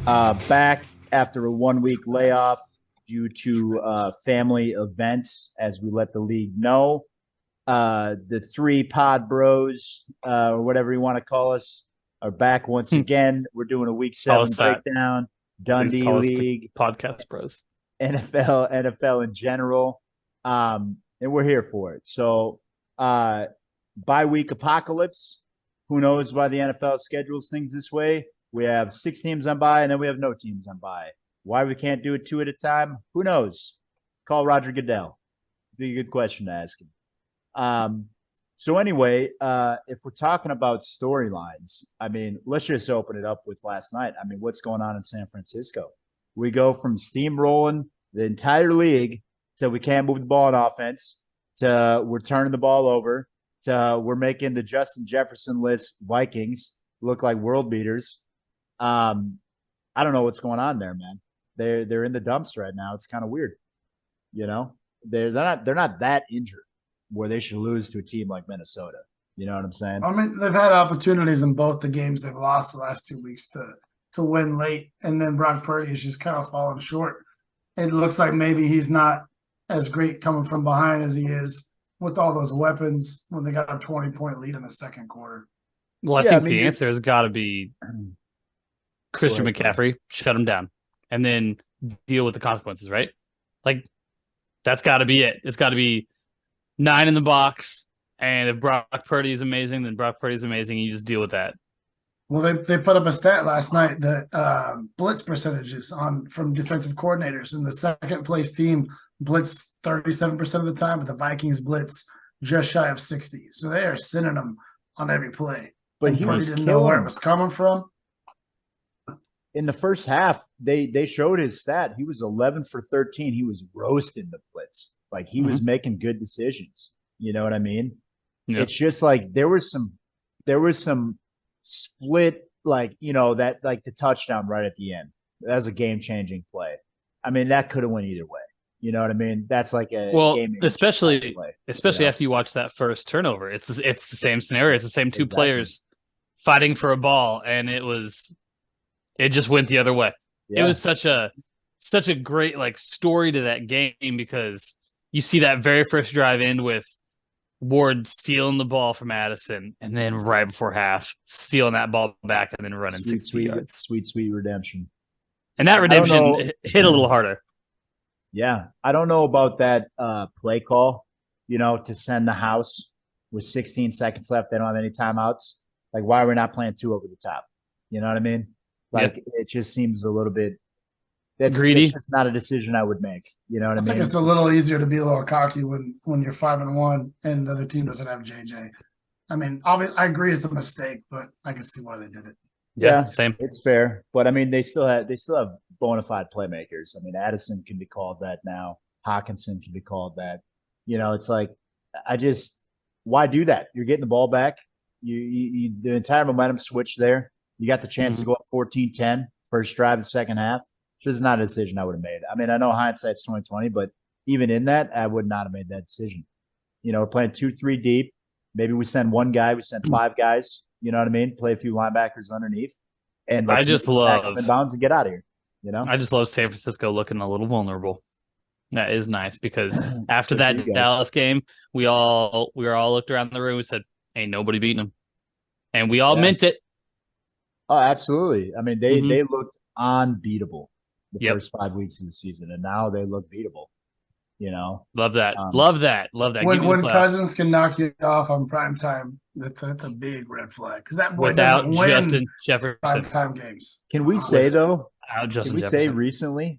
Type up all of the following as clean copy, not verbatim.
Back after a 1 week layoff due to family events, as we let the league know. The three pod bros, or whatever you want to call us, are back once again. We're doing a week Call 7 us that. breakdown, Please Dundee call us the League, podcast bros. NFL in general. And we're here for it. So, bye week apocalypse. Who knows why the NFL schedules things this way? We have 6 teams on bye, and then we have no teams on bye. Why we can't do it 2 at a time? Who knows? Call Roger Goodell. Be a good question to ask him. So anyway, if we're talking about storylines, I mean, let's just open it up with last night. I mean, what's going on in San Francisco? We go from steamrolling the entire league to we can't move the ball on offense to we're turning the ball over to we're making the Justin Jefferson list Vikings look like world beaters. I don't know what's going on there, man. They're in the dumps right now. It's kind of weird, you know. They're not that injured where they should lose to a team like Minnesota. You know what I'm saying? I mean, they've had opportunities in both the games they've lost the last 2 weeks to win late, and then Brock Purdy has just kind of fallen short. It looks like maybe he's not as great coming from behind as he is with all those weapons when they got a 20-point lead in the second quarter. Well, I think the answer has got to be Christian McCaffrey, shut him down, and then deal with the consequences, right? Like, that's got to be it. It's got to be 9 in the box, and if Brock Purdy is amazing, then Brock Purdy is amazing, and you just deal with that. Well, they put up a stat last night that blitz percentages from defensive coordinators, and the second place team blitz 37% of the time, but the Vikings blitz just shy of 60. So they are sending them on every play. But he didn't know where it was coming from. In the first half, they showed his stat. He was 11 for 13. He was roasting the blitz. Like he was making good decisions. You know what I mean? Yeah. It's just like there was some split, like, you know, that like the touchdown right at the end. That was a game-changing play. I mean, that could have went either way. You know what I mean? That's like a especially after you watch that first turnover. It's the same scenario. It's the same two players fighting for a ball, and it just went the other way. Yeah. It was such a great like story to that game because you see that very first drive end with Ward stealing the ball from Addison, and then right before half, stealing that ball back and then running 60 yards. Sweet redemption. And that redemption hit a little harder. Yeah. I don't know about that play call, you know, to send the house with 16 seconds left. They don't have any timeouts. Like, why are we not playing 2 over the top? You know what I mean? Like, It just seems a little bit greedy. It's not a decision I would make. You know what I mean? I think it's a little easier to be a little cocky when you're 5-1 and the other team doesn't have JJ. I mean, obviously, I agree it's a mistake, but I can see why they did it. Yeah, same. It's fair, but I mean, they still have bona fide playmakers. I mean, Addison can be called that now. Hawkinson can be called that. You know, it's like why do that? You're getting the ball back. You the entire momentum switched there. You got the chance to go up 14-10 first drive of the second half. This is not a decision I would have made. I mean, I know hindsight's 2020, but even in that, I would not have made that decision. You know, we're playing 2-3 deep. Maybe we send one guy, we send 5 guys. You know what I mean? Play a few linebackers underneath, and I just love inbounds and get out of here. You know, I just love San Francisco looking a little vulnerable. That is nice because after that Dallas game, we all looked around the room and said, "Ain't nobody beating them," and we all meant it. Oh, absolutely. I mean, they looked unbeatable the first 5 weeks of the season, and now they look beatable. You know, love that. Love that. When Cousins can knock you off on prime time, that's a big red flag because that boy without doesn't win Justin Jefferson prime time games. Can we say though? Can we say recently?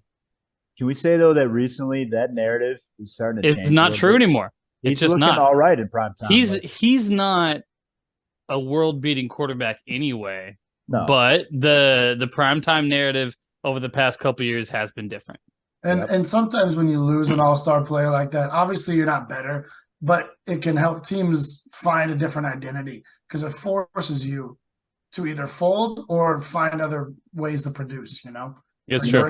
Can we say though that recently that narrative is starting to change? It's not true anymore. He's just not all right in prime time. He's not a world-beating quarterback anyway. No. But the primetime narrative over the past couple of years has been different. And sometimes when you lose an all-star player like that, obviously you're not better, but it can help teams find a different identity because it forces you to either fold or find other ways to produce, you know? It's true.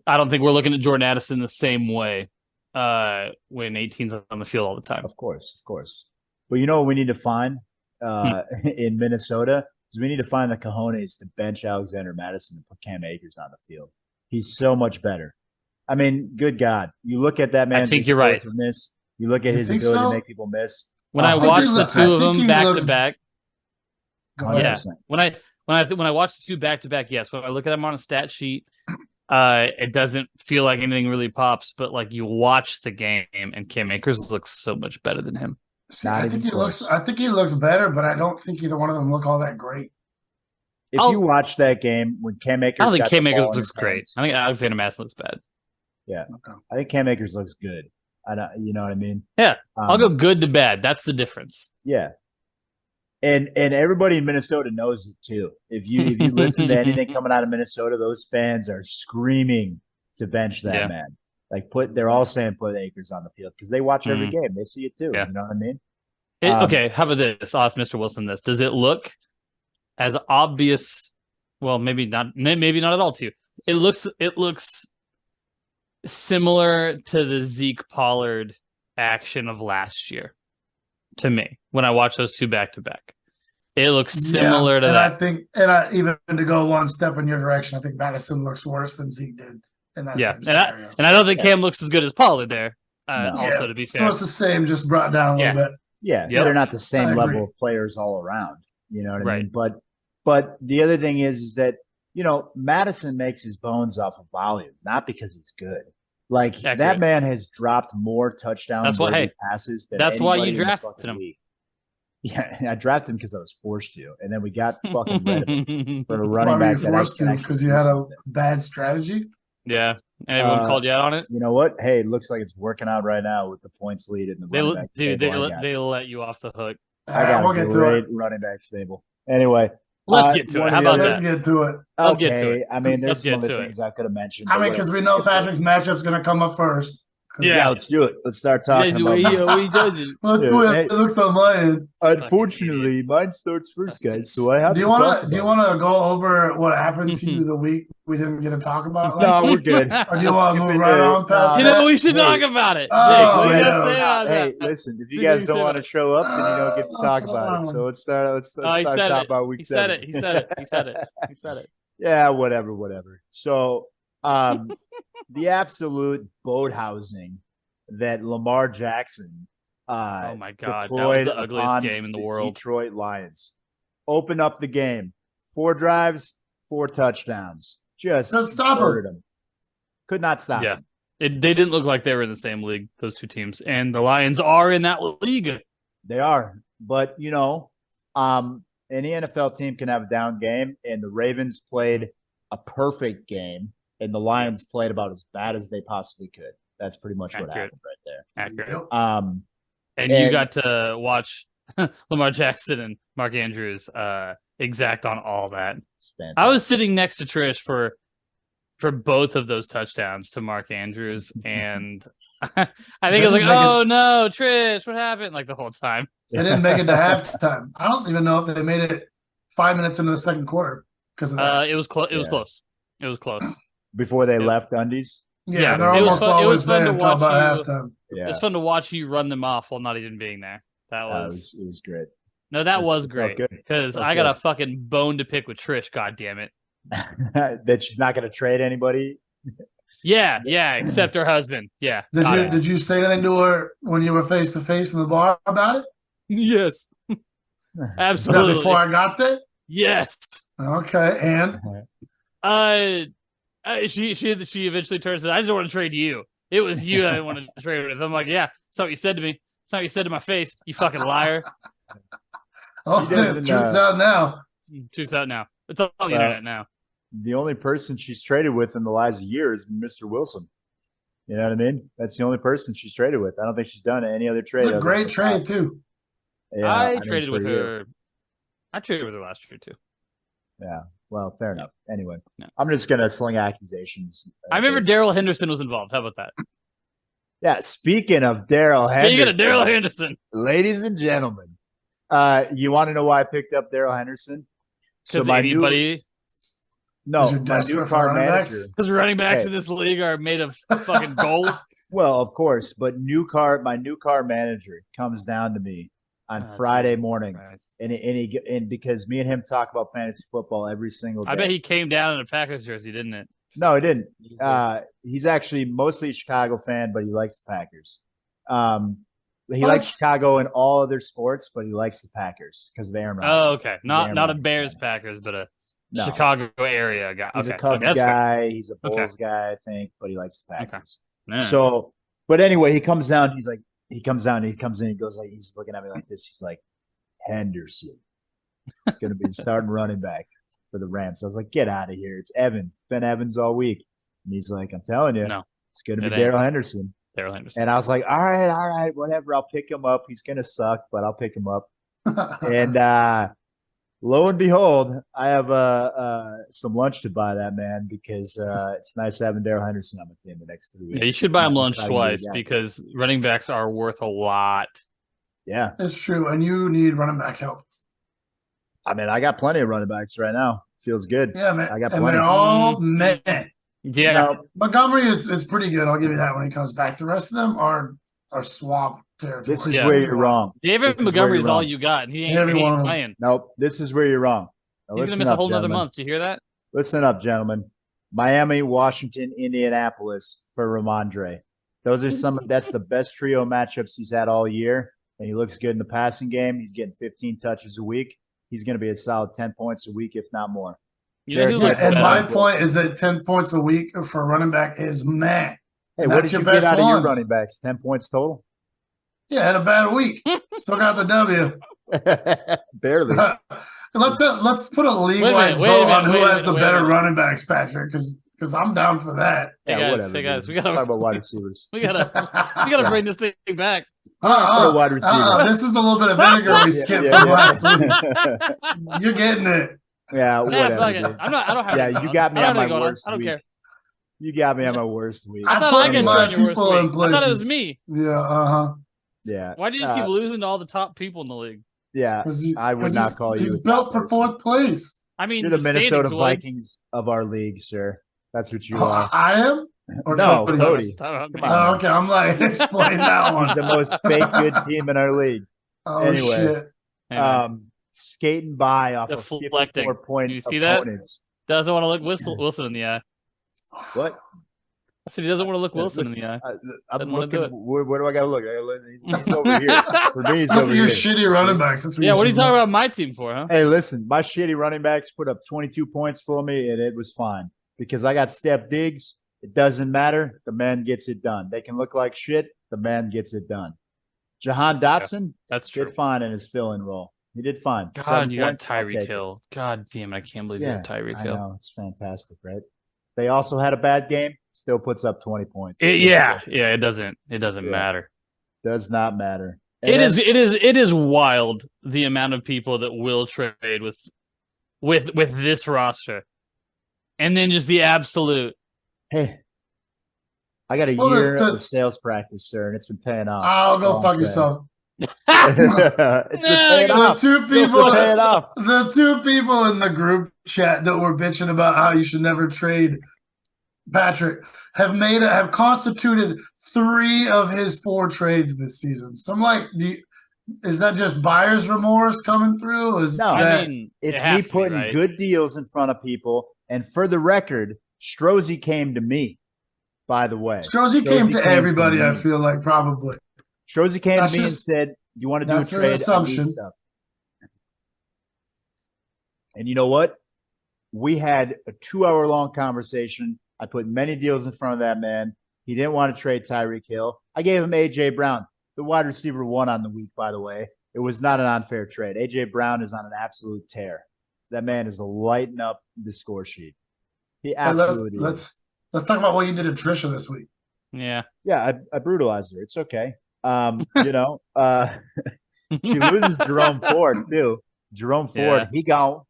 I don't think we're looking at Jordan Addison the same way when 18's on the field all the time. Of course. But you know what we need to find in Minnesota? is we need to find the cojones to bench Alexander Madison and put Cam Akers on the field. He's so much better. I mean, good God. You look at that man. I think you're right. You look at his ability to make people miss. When I watched the two of them back to back, yeah. When I watch the two back to back, yes. When I look at them on a stat sheet, it doesn't feel like anything really pops. But like you watch the game, and Cam Akers looks so much better than him. See, I think he looks better, but I don't think either one of them look all that great. If you watch that game when Cam Akers, I don't think Cam Akers looks great. I think Alexander Madison looks bad. Yeah, okay. I think Cam Akers looks good. You know what I mean? Yeah, I'll go good to bad. That's the difference. Yeah, and everybody in Minnesota knows it too. If you listen to anything coming out of Minnesota, those fans are screaming to bench that man. Like they're all saying put Akers on the field because they watch every game. They see it too. Yeah. You know what I mean? Okay, how about this? I'll ask Mr. Wilson this. Does it look as obvious? Well, maybe not at all to you. It looks similar to the Zeke Pollard action of last year to me when I watch those two back to back. It looks similar to that. I think, even to go one step in your direction, I think Madison looks worse than Zeke did in that same scenario. And I don't think Cam looks as good as Pollard there. Also, to be fair, so it's the same, just brought down a little bit. Yeah, they're not the same level of players all around. You know what I mean? But the other thing is that, Madison makes his bones off of volume, not because he's good. Like that man has dropped more touchdowns passes than that's why you drafted him. League. Yeah, I drafted him because I was forced to, and then we got fucking rid of him for a running back. Forced to because you had a bad strategy. Yeah, and everyone called you out on it. You know what? Hey, it looks like it's working out right now with the points lead in the running back stable. They let you off the hook. I got a great running back stable. Anyway. Let's get to it. How about that? Let's get to it. Let's get to it. I mean, there's some other things I could have mentioned. I mean, because we know Patrick's matchup's going to come up first. Yeah, let's do it. Let's start talking about it. Let's do it. It looks on my end. Unfortunately, mine starts first, guys. So I have. Do you want to go over what happened to you the week we didn't get to talk about? No, we're good. Or do you want to move right on past? We should talk about it. Hey, listen. If you guys don't want to show up, then you don't get to talk about it. So let's start talking about week 7. He said it. Yeah, whatever. So. The absolute boat housing that Lamar Jackson oh my God, that was the ugliest game in the world. Detroit Lions opened up the game, 4 drives, 4 touchdowns. Just murdered him. Could not stop him. They didn't look like they were in the same league, those two teams, and the Lions are in that league. They are, but any NFL team can have a down game, and the Ravens played a perfect game. And the Lions played about as bad as they possibly could. That's pretty much what happened right there. Accurate. And you got to watch Lamar Jackson and Mark Andrews exact on all that. I was sitting next to Trish for both of those touchdowns to Mark Andrews, and I think I was like, "Oh no, Trish, what happened?" Like the whole time. They didn't make it to halftime. I don't even know if they made it 5 minutes into the second quarter because of that. It was close. It was close. It was close. Before they left Dundee's? Yeah, they're almost always there until about halftime. Yeah. It was fun to watch you run them off while not even being there. It was great. No, that was great because I got a fucking bone to pick with Trish. God damn it! That she's not going to trade anybody. Yeah, except her husband. Yeah. Did you say anything to her when you were face to face in the bar about it? Yes, absolutely. Before I got there. Yes. Okay, and she eventually turns and says, "I just don't want to trade you. It was you I didn't want to trade with." I'm like, "Yeah, that's not what you said to me. That's not what you said to my face. You fucking liar." The truth's out now. Truth's out now. It's on the internet now. The only person she's traded with in the last year is Mr. Wilson. You know what I mean? That's the only person she's traded with. I don't think she's done any other trade. It's a great trade too. Yeah, I traded with her. I traded with her last year too. Yeah. Well, fair enough. Anyway, I'm just going to sling accusations. I remember Darrell Henderson was involved. How about that? Yeah, speaking of Darrell Henderson. Ladies and gentlemen, you want to know why I picked up Darrell Henderson? Because anybody... No, my new car manager. Because running backs in this league are made of fucking gold. Well, of course, but my new car manager comes down to me on Friday Jesus morning, Christ. and because me and him talk about fantasy football every single day. I bet he came down in a Packers jersey, didn't it? No, he didn't. Easily. He's actually mostly a Chicago fan, but he likes the Packers. He What? likes Chicago in all other sports, but he likes the Packers because of Aaron Rodgers. Oh, okay. Not a Bears Packers, but a No. Chicago area guy. He's okay. a Cubs that's fair. guy. He's a Bulls guy, I think, but he likes the Packers. Yeah. So, but anyway, he comes down. He comes in. He goes like, he's looking at me like this. He's like, Henderson is going to be starting running back for the Rams. I was like, get out of here. It's Evans. It's been Evans all week. And he's like, I'm telling you, No, it's going to be it ain't. Darrell Henderson. Darrell Henderson. And I was like, all right, whatever. I'll pick him up. He's going to suck, but I'll pick him up. And lo and behold, I have some lunch to buy that man because it's nice having Darrell Henderson on the team the next 3 weeks. Yeah, you should buy him lunch twice because running backs are worth a lot. Yeah. It's true, and you need running back help. I mean, I got plenty of running backs right now. Feels good. Yeah, man. I got and plenty. they're all men. Yeah. No, Montgomery is pretty good. I'll give you that when he comes back. The rest of them are swamp territory. this is Yeah. where you're wrong. David This is Montgomery where is you're all wrong. you got, and he Every ain't one of them. playing. Nope, this is where you're wrong. Now, He's going to listen miss a up, whole nother gentlemen. month. Do you hear that? Listen up, gentlemen. Miami, Washington, Indianapolis for Ramondre. Those are that's the best trio matchups he's had all year. And he looks good in the passing game. He's getting 15 touches a week. He's going to be a solid 10 points a week, if not more. You know who Yeah, looks And better? my point is that 10 points a week for a running back is man. Hey, And what that's did you your get best out of your one. running backs? 10 points total? Yeah, had a bad week. Still got the W. Barely. Let's put a league-wide wait a vote minute, on who wait a has the minute, wait a better minute. running backs, Patrick, because I'm down for that. Hey, Yeah, guys, whatever. hey, guys, dude. we Let's talk gotta, about wide receivers. we gotta bring this thing back. wide receiver. This is the little bit of vinegar we skipped from last week. You're getting it. Yeah, Yeah, whatever. fuck it. dude. I don't have. Yeah, anything you on. got me I don't on have my anything going worst I don't week. care. You got me on my worst week. I thought put I got my you on your worst people in week. I thought it was places. me. Yeah, Yeah. Why do you just keep losing to all the top people in the league? Yeah. I would not call you He's a built top for person. fourth place. I mean, You're the Minnesota standings would. Vikings of our league, sir. That's what you Oh, are. I am? Or No, Cody? Cody. Come Come on. on. Oh, okay, I'm like, explain that one. He's the most fake good team in our league. Oh, Anyway. shit. Hey, man. Skating by off Deflecting. of 54-point You see that? opponents. Doesn't want to look Wilson in the eye. What? I said he doesn't want to look Wilson in the eye. I'm Doesn't wanna looking. do it. Where do I got to look? He's over here. For me, he's Look over at your here. shitty running backs. That's Yeah, what are you should talking look. about my team for, huh? Hey, listen, my shitty running backs put up 22 points for me, and it was fine because I got Steph Diggs. It doesn't matter. The man gets it done. They can look like shit. The man gets it done. Jahan Dotson That's true. did fine in his fill-in role. He did fine. God, 7 you got points, I'll take Tyreek it. Hill. God damn it, I can't believe you got Tyreek I Hill. know. It's fantastic, right? They also had a bad game. Still puts up 20 points. Yeah, it doesn't Yeah. matter. Does not matter. And It then- is it is wild the amount of people that will trade with this roster. And then just the absolute Hey, I got a Well, year the- of sales practice, sir, and it's been paying off. Oh, go All fuck I'm yourself. it's been paying The off. two It's been people, paying off. the two people in the group chat that were bitching about how you should never trade Patrick have constituted 3 of his 4 trades this season. So I'm like, is that just buyer's remorse coming through? Is No. that I mean, It's it me has to be, putting right? good deals in front of people. And for the record, Strozzi came to me, by the way. Strozzi came to everybody, I feel like, probably. Strozzi came That's to me and just- said, you want to do a that's an trade? I need assumption. stuff. And you know what? We had a 2-hour-long conversation. I put many deals in front of that man. He didn't want to trade Tyreek Hill. I gave him A.J. Brown, the wide receiver 1 on the week, by the way. It was not an unfair trade. A.J. Brown is on an absolute tear. That man is lighting up the score sheet. He Hey, absolutely is. let's talk about what you did to Trisha this week. Yeah. Yeah, I brutalized her. It's okay. She loses Jerome Ford, too. Jerome Ford, Yeah. he gone.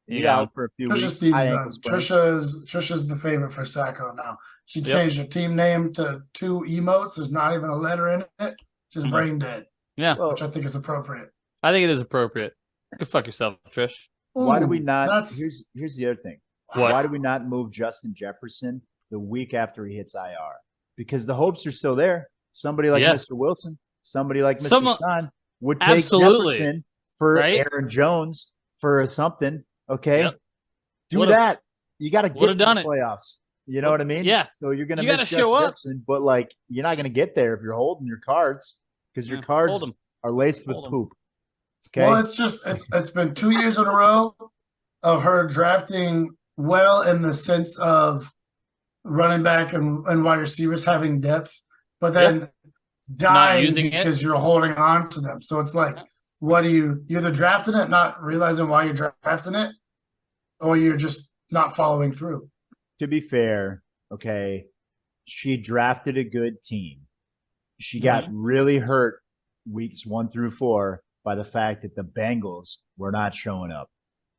He Yeah. out for a few Trisha weeks. Steve's I done. Trisha's the favorite for Sacco now. She changed her team name to 2 emotes. There's not even a letter in it. Just Mhm. brain dead, Yeah. Well, which I think is appropriate. I think it is appropriate. Go fuck yourself, Trish. why do Ooh, we not? that's- Here's the other thing. What? Why do we not move Justin Jefferson the week after he hits IR? Because the hopes are still there. Somebody like Yeah. Mr. Wilson, somebody like Mr. Someone- Stein. would take Absolutely. Jefferson for Right? Aaron Jones for something. Okay, Yep. do Would've- that. You got to get to the done it. playoffs. You know what I mean? Yeah. So you're gonna You miss gotta Justin show up. Jefferson, but like you're not gonna get there if you're holding your cards because your Yeah, cards hold 'em. are laced with Hold 'em. poop. Okay. Well, it's been 2 years in a row of her drafting well in the sense of running back and wide receivers having depth, but then dying using it. because you're holding on to them. So it's like, what do you're either drafting it, not realizing why you're drafting it, or you're just not following through. To be fair, okay, she drafted a good team. She got really hurt weeks 1 through 4 by the fact that the Bengals were not showing up.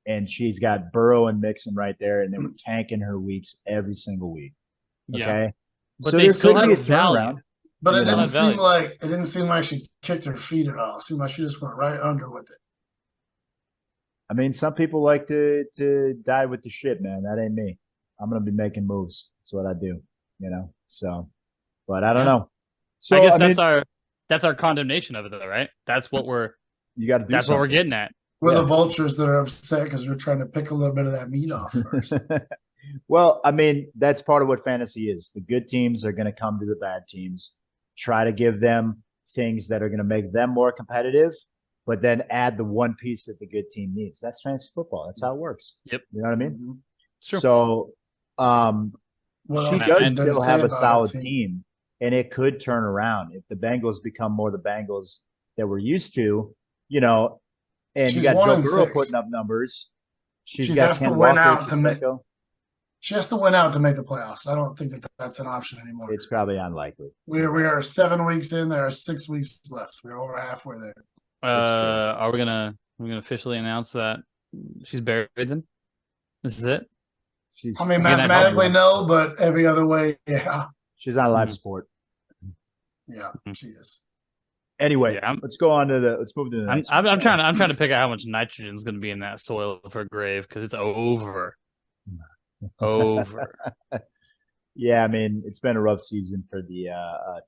And she's got Burrow and Mixon right there, and they were tanking her weeks every single week. Okay. Yeah. But so they there still could be a have value. turnaround. But You it know. didn't seem like she kicked her feet at all. It seemed like she just went right under with it. I mean, some people like to die with the shit, man. That ain't me. I'm gonna be making moves. That's what I do, you know. So, but I don't know. So I guess mean, that's our condemnation of it, though, right? That's what we're you got to do. that's what we're getting at. We're the vultures that are upset because we're trying to pick a little bit of that meat off first. Well, I mean, that's part of what fantasy is. The good teams are going to come to the bad teams, try to give them things that are going to make them more competitive, but then add the one piece that the good team needs. That's fantasy football. That's how it works. Yep. You know what I mean? Sure. So, she else does is there to still say have a about solid her team? team, and it could turn around if the Bengals become more the Bengals that we're used to, you know. And She's you got 1 Joe and Burrow 6. putting up numbers. She She got has to Ken win Walker, out to make- Chicago. She has to win out to make the playoffs. I don't think that that's an option anymore. It's probably unlikely. We are 7 weeks in. There are 6 weeks left. We're over halfway there. Are we gonna officially announce that she's buried then? This is it? She's I mean, Again, mathematically no, but every other way, yeah, she's on live sport. yeah, she is. Anyway, Yeah, let's move to the I'm next one. trying to pick out how much nitrogen is going to be in that soil of her grave because it's over. Yeah, I mean, it's been a rough season for the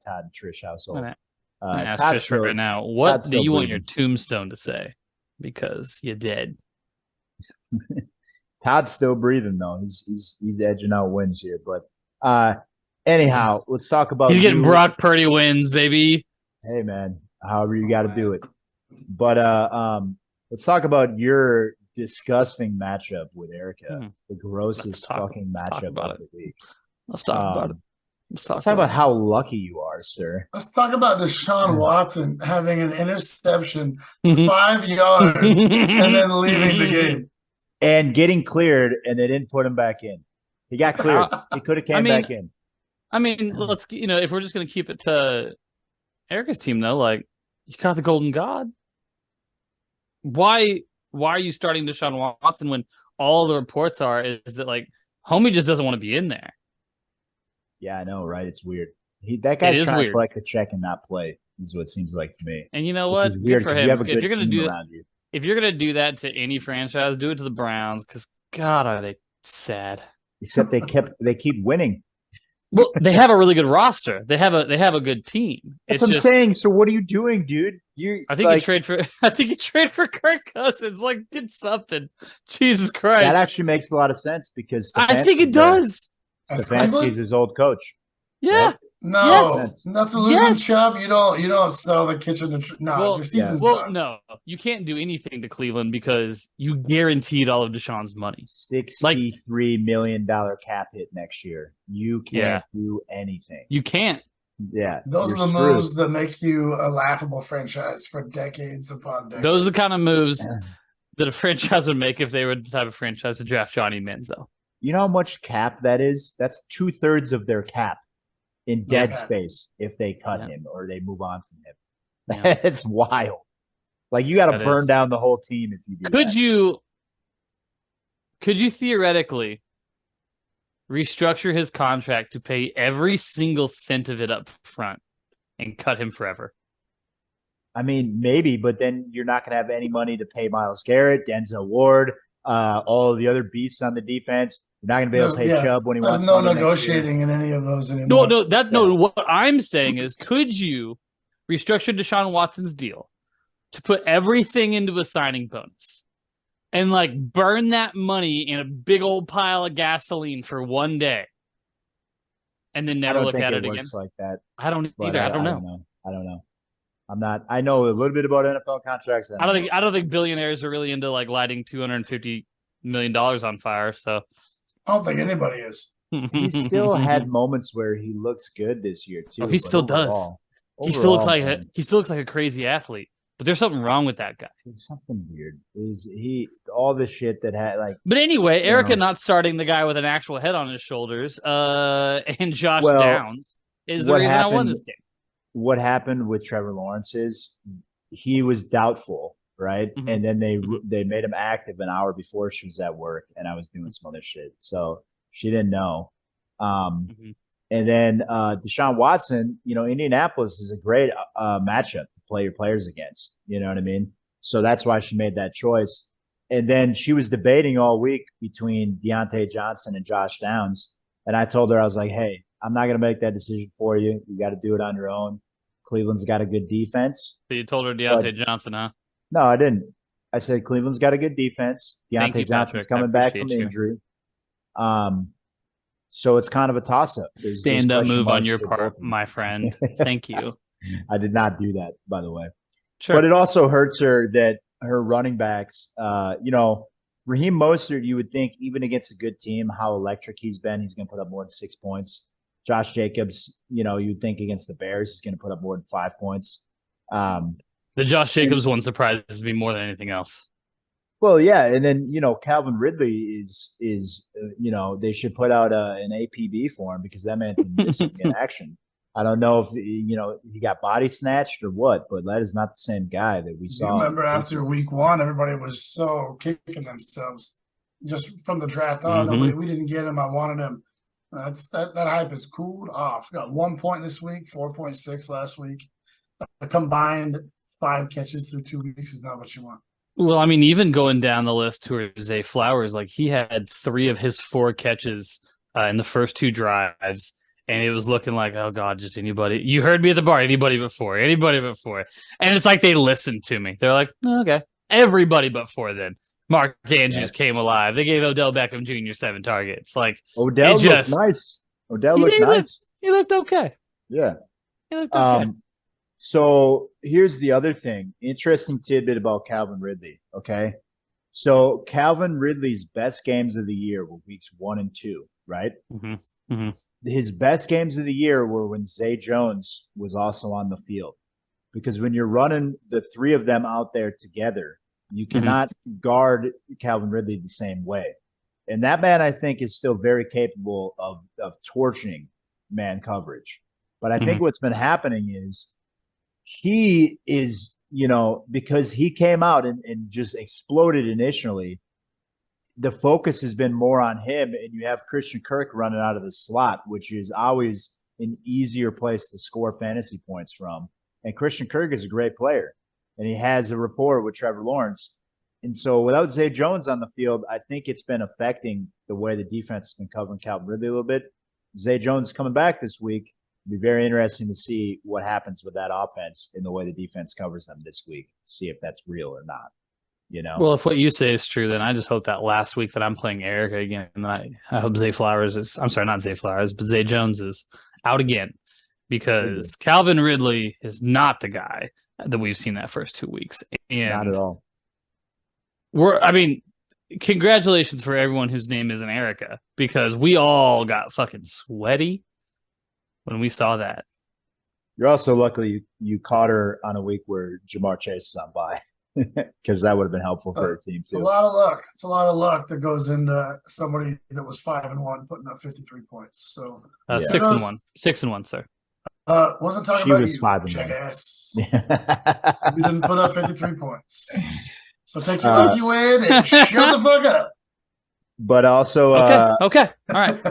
Todd and Trish household. I'm gonna ask Todd's Trish right still- now. What Todd's do still you want your breathing. tombstone to say? Because you did. Todd's still breathing though. He's edging out wins here. But anyhow, let's talk about He's getting you. Brock Purdy wins, baby. Hey man, however you got to do it. But let's talk about your disgusting matchup with Erica. The grossest fucking let's talk matchup about of the week. Let's talk about it. Let's talk about how lucky you are, sir. Let's talk about Deshaun Watson having an interception, 5 yards, and then leaving the game. And getting cleared, and they didn't put him back in. He got cleared. He could have came back in. I mean, let's if we're just gonna keep it to Erica's team though, like you got the golden god. Why are you starting Deshaun Watson when all the reports is that like homie just doesn't want to be in there? Yeah, I know, right? It's weird. That guy's trying weird. to collect a check and not play, is what it seems like to me. And you know Which what? is weird Good for 'cause him. you have a If good you're gonna team do around you. if you're gonna do that to any franchise, do it to the Browns because God, are they sad? Except they keep winning. Well, they have a really good roster. They have a good team. That's what I'm saying. So what are you doing, dude? I think you trade for Kirk Cousins. Like, get something. Jesus Christ. That actually makes a lot of sense because I think it does. Stefanski is his old coach. Yeah. Right? No, Yes. that's what losing Yes. Chubb. You don't sell the kitchen. Well, your season's Well, done. no, you can't do anything to Cleveland because you guaranteed all of Deshaun's money. $63 million cap hit next year. You can't do anything. You can't. Yeah. Those you're are the screwed. moves that make you a laughable franchise for decades upon decades. Those are the kind of moves that a franchise would make if they were the type of franchise to draft Johnny Manziel. You know how much cap that is? That's 2/3 of their cap in dead Okay. space if they cut him or they move on from him. Yeah. It's wild. Like you got to That burn is. down the whole team if you do that. Could you theoretically restructure his contract to pay every single cent of it up front and cut him forever? I mean, maybe, but then you're not going to have any money to pay Myles Garrett, Denzel Ward, all of the other beasts on the defense. You're not going to be able to pay Chubb when he There's wants no money next year. negotiating in any of those anymore. No. What I'm saying is, could you restructure Deshaun Watson's deal to put everything into a signing bonus and like burn that money in a big old pile of gasoline for one day and then never look at it again? Works like that. I don't either. I don't know. I don't know. I know a little bit about NFL contracts. I don't think billionaires are really into like lighting $250 million on fire. So I don't think anybody is. He still had moments where he looks good this year too. Oh, he still does. He still looks like a crazy athlete. But there's something wrong with that guy. There's something weird. All the shit that had like. But anyway, Erica not starting the guy with an actual head on his shoulders, and Josh Downs is the reason I won this game. What happened with Trevor Lawrence is he was doubtful, right? Mm-hmm. And then they made him active an hour before she was at work, and I was doing some other shit, so she didn't know. And then Deshaun Watson, Indianapolis is a great matchup to play your players against. You know what I mean? So that's why she made that choice. And then she was debating all week between Deontay Johnson and Josh Downs. And I told her, I was like, hey, I'm not going to make that decision for you. You got to do it on your own. Cleveland's got a good defense. So you told her Deontay Johnson, huh? No, I didn't. I said Cleveland's got a good defense. Deontay Johnson's coming back from injury. So it's kind of a toss-up. Stand-up move on your part, my friend. Thank you. I did not do that, by the way. Sure. But it also hurts her that her running backs, Raheem Mostert, you would think even against a good team, how electric he's been, he's going to put up more than 6 points. Josh Jacobs, you'd think against the Bears, he's going to put up more than 5 points. The Josh Jacobs one surprises me more than anything else. Well, yeah, and then Calvin Ridley is they should put out an APB for him because that man can miss in action. I don't know if he got body snatched or what, but that is not the same guy that we saw. Remember after week 1, everybody was so kicking themselves just from the draft. Oh, we didn't get him. I wanted him. That hype has cooled off. Got 1 point this week, 4.6 last week. A combined 5 catches through 2 weeks is not what you want. Well, I mean, even going down the list to Zay Flowers, like he had 3 of his 4 catches in the first 2 drives, and it was looking like, oh God, just anybody. You heard me at the bar, anybody but 4, and it's like they listened to me. They're like, oh, okay, everybody but 4. Then Mark Andrews came alive. They gave Odell Beckham Jr. 7 targets. Like Odell looked nice. Odell looked nice. He looked okay. Yeah, he looked okay. So here's the other thing. Interesting tidbit about Calvin Ridley. Okay. So Calvin Ridley's best games of the year were weeks 1 and 2, right? Mm-hmm. Mm-hmm. His best games of the year were when Zay Jones was also on the field. Because when you're running the 3 of them out there together, you cannot guard Calvin Ridley the same way. And that man, I think, is still very capable of torching man coverage. But I think what's been happening is he is, because he came out and just exploded initially, the focus has been more on him, and you have Christian Kirk running out of the slot, which is always an easier place to score fantasy points from. And Christian Kirk is a great player, and he has a rapport with Trevor Lawrence. And so without Zay Jones on the field, I think it's been affecting the way the defense has been covering Calvin Ridley a little bit. Zay Jones is coming back this week. It'll be very interesting to see what happens with that offense in the way the defense covers them this week, see if that's real or not. Well, if what you say is true, then I just hope that last week that I'm playing Erica again, and I hope Zay Flowers is – I'm sorry, not Zay Flowers, but Zay Jones is out again because Calvin Ridley is not the guy that we've seen that first 2 weeks. And not at all. Congratulations for everyone whose name isn't Erica because we all got fucking sweaty when we saw that. You're also lucky you caught her on a week where Jamar Chase is on bye because that would have been helpful for her team too. It's a lot of luck. It's a lot of luck that goes into somebody that was 5-1 putting up 53 points. So 6-1, 6-1, sir. Wasn't talking she about was you, 5-1. jackass. You didn't put up 53 points. So take your lucky win and shut the fuck up. But also, okay, all right.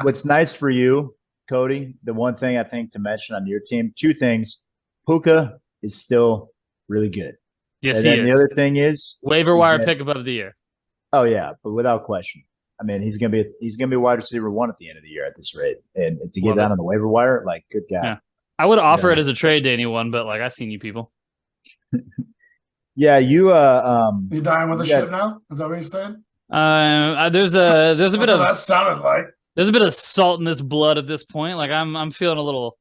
What's nice for you, Cody, the one thing I think to mention on your team, 2 things. Puka is still really good. Yes, and he then is. The other thing is waiver wire pick of the year. Oh yeah, but without question. I mean, he's gonna be wide receiver 1 at the end of the year at this rate, and to get down on the waiver wire, like, good God. Yeah. I would offer it as a trade to anyone, but like I've seen you people. Yeah, You dying with a yeah. ship now? Is that what you're saying? There's a That's bit what of that sounded like. there's a bit of salt in this blood at this point. Like I'm feeling a little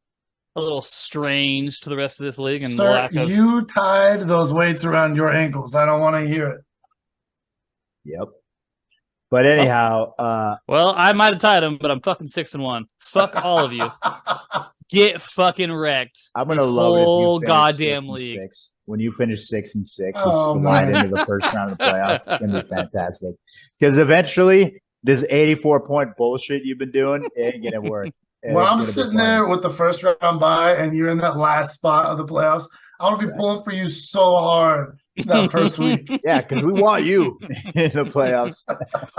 strange to the rest of this league and the Sir, lack of. you tied those weights around your ankles. I don't want to hear it. Yep. But anyhow, Well, I might have tied him, but I'm fucking 6-1. Fuck all of you. Get fucking wrecked. I'm gonna this love it if whole you finish goddamn 6-6. league. When you finish 6-6, which Oh, is slide man. into the first round of the playoffs, it's gonna be fantastic. Because eventually, this 84-point bullshit you've been doing, it ain't gonna work. And When it's I'm gonna be sitting funny. there with the first round bye and you're in that last spot of the playoffs, I'm gonna be pulling for you so hard that first week. Yeah, because we want you in the playoffs.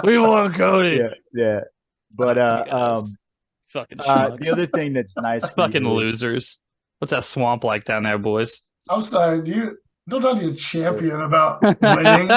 We want Cody. Yeah. But fucking the other thing that's nice, for fucking you is- losers. What's that swamp like down there, boys? I'm sorry, don't talk to your champion about winning.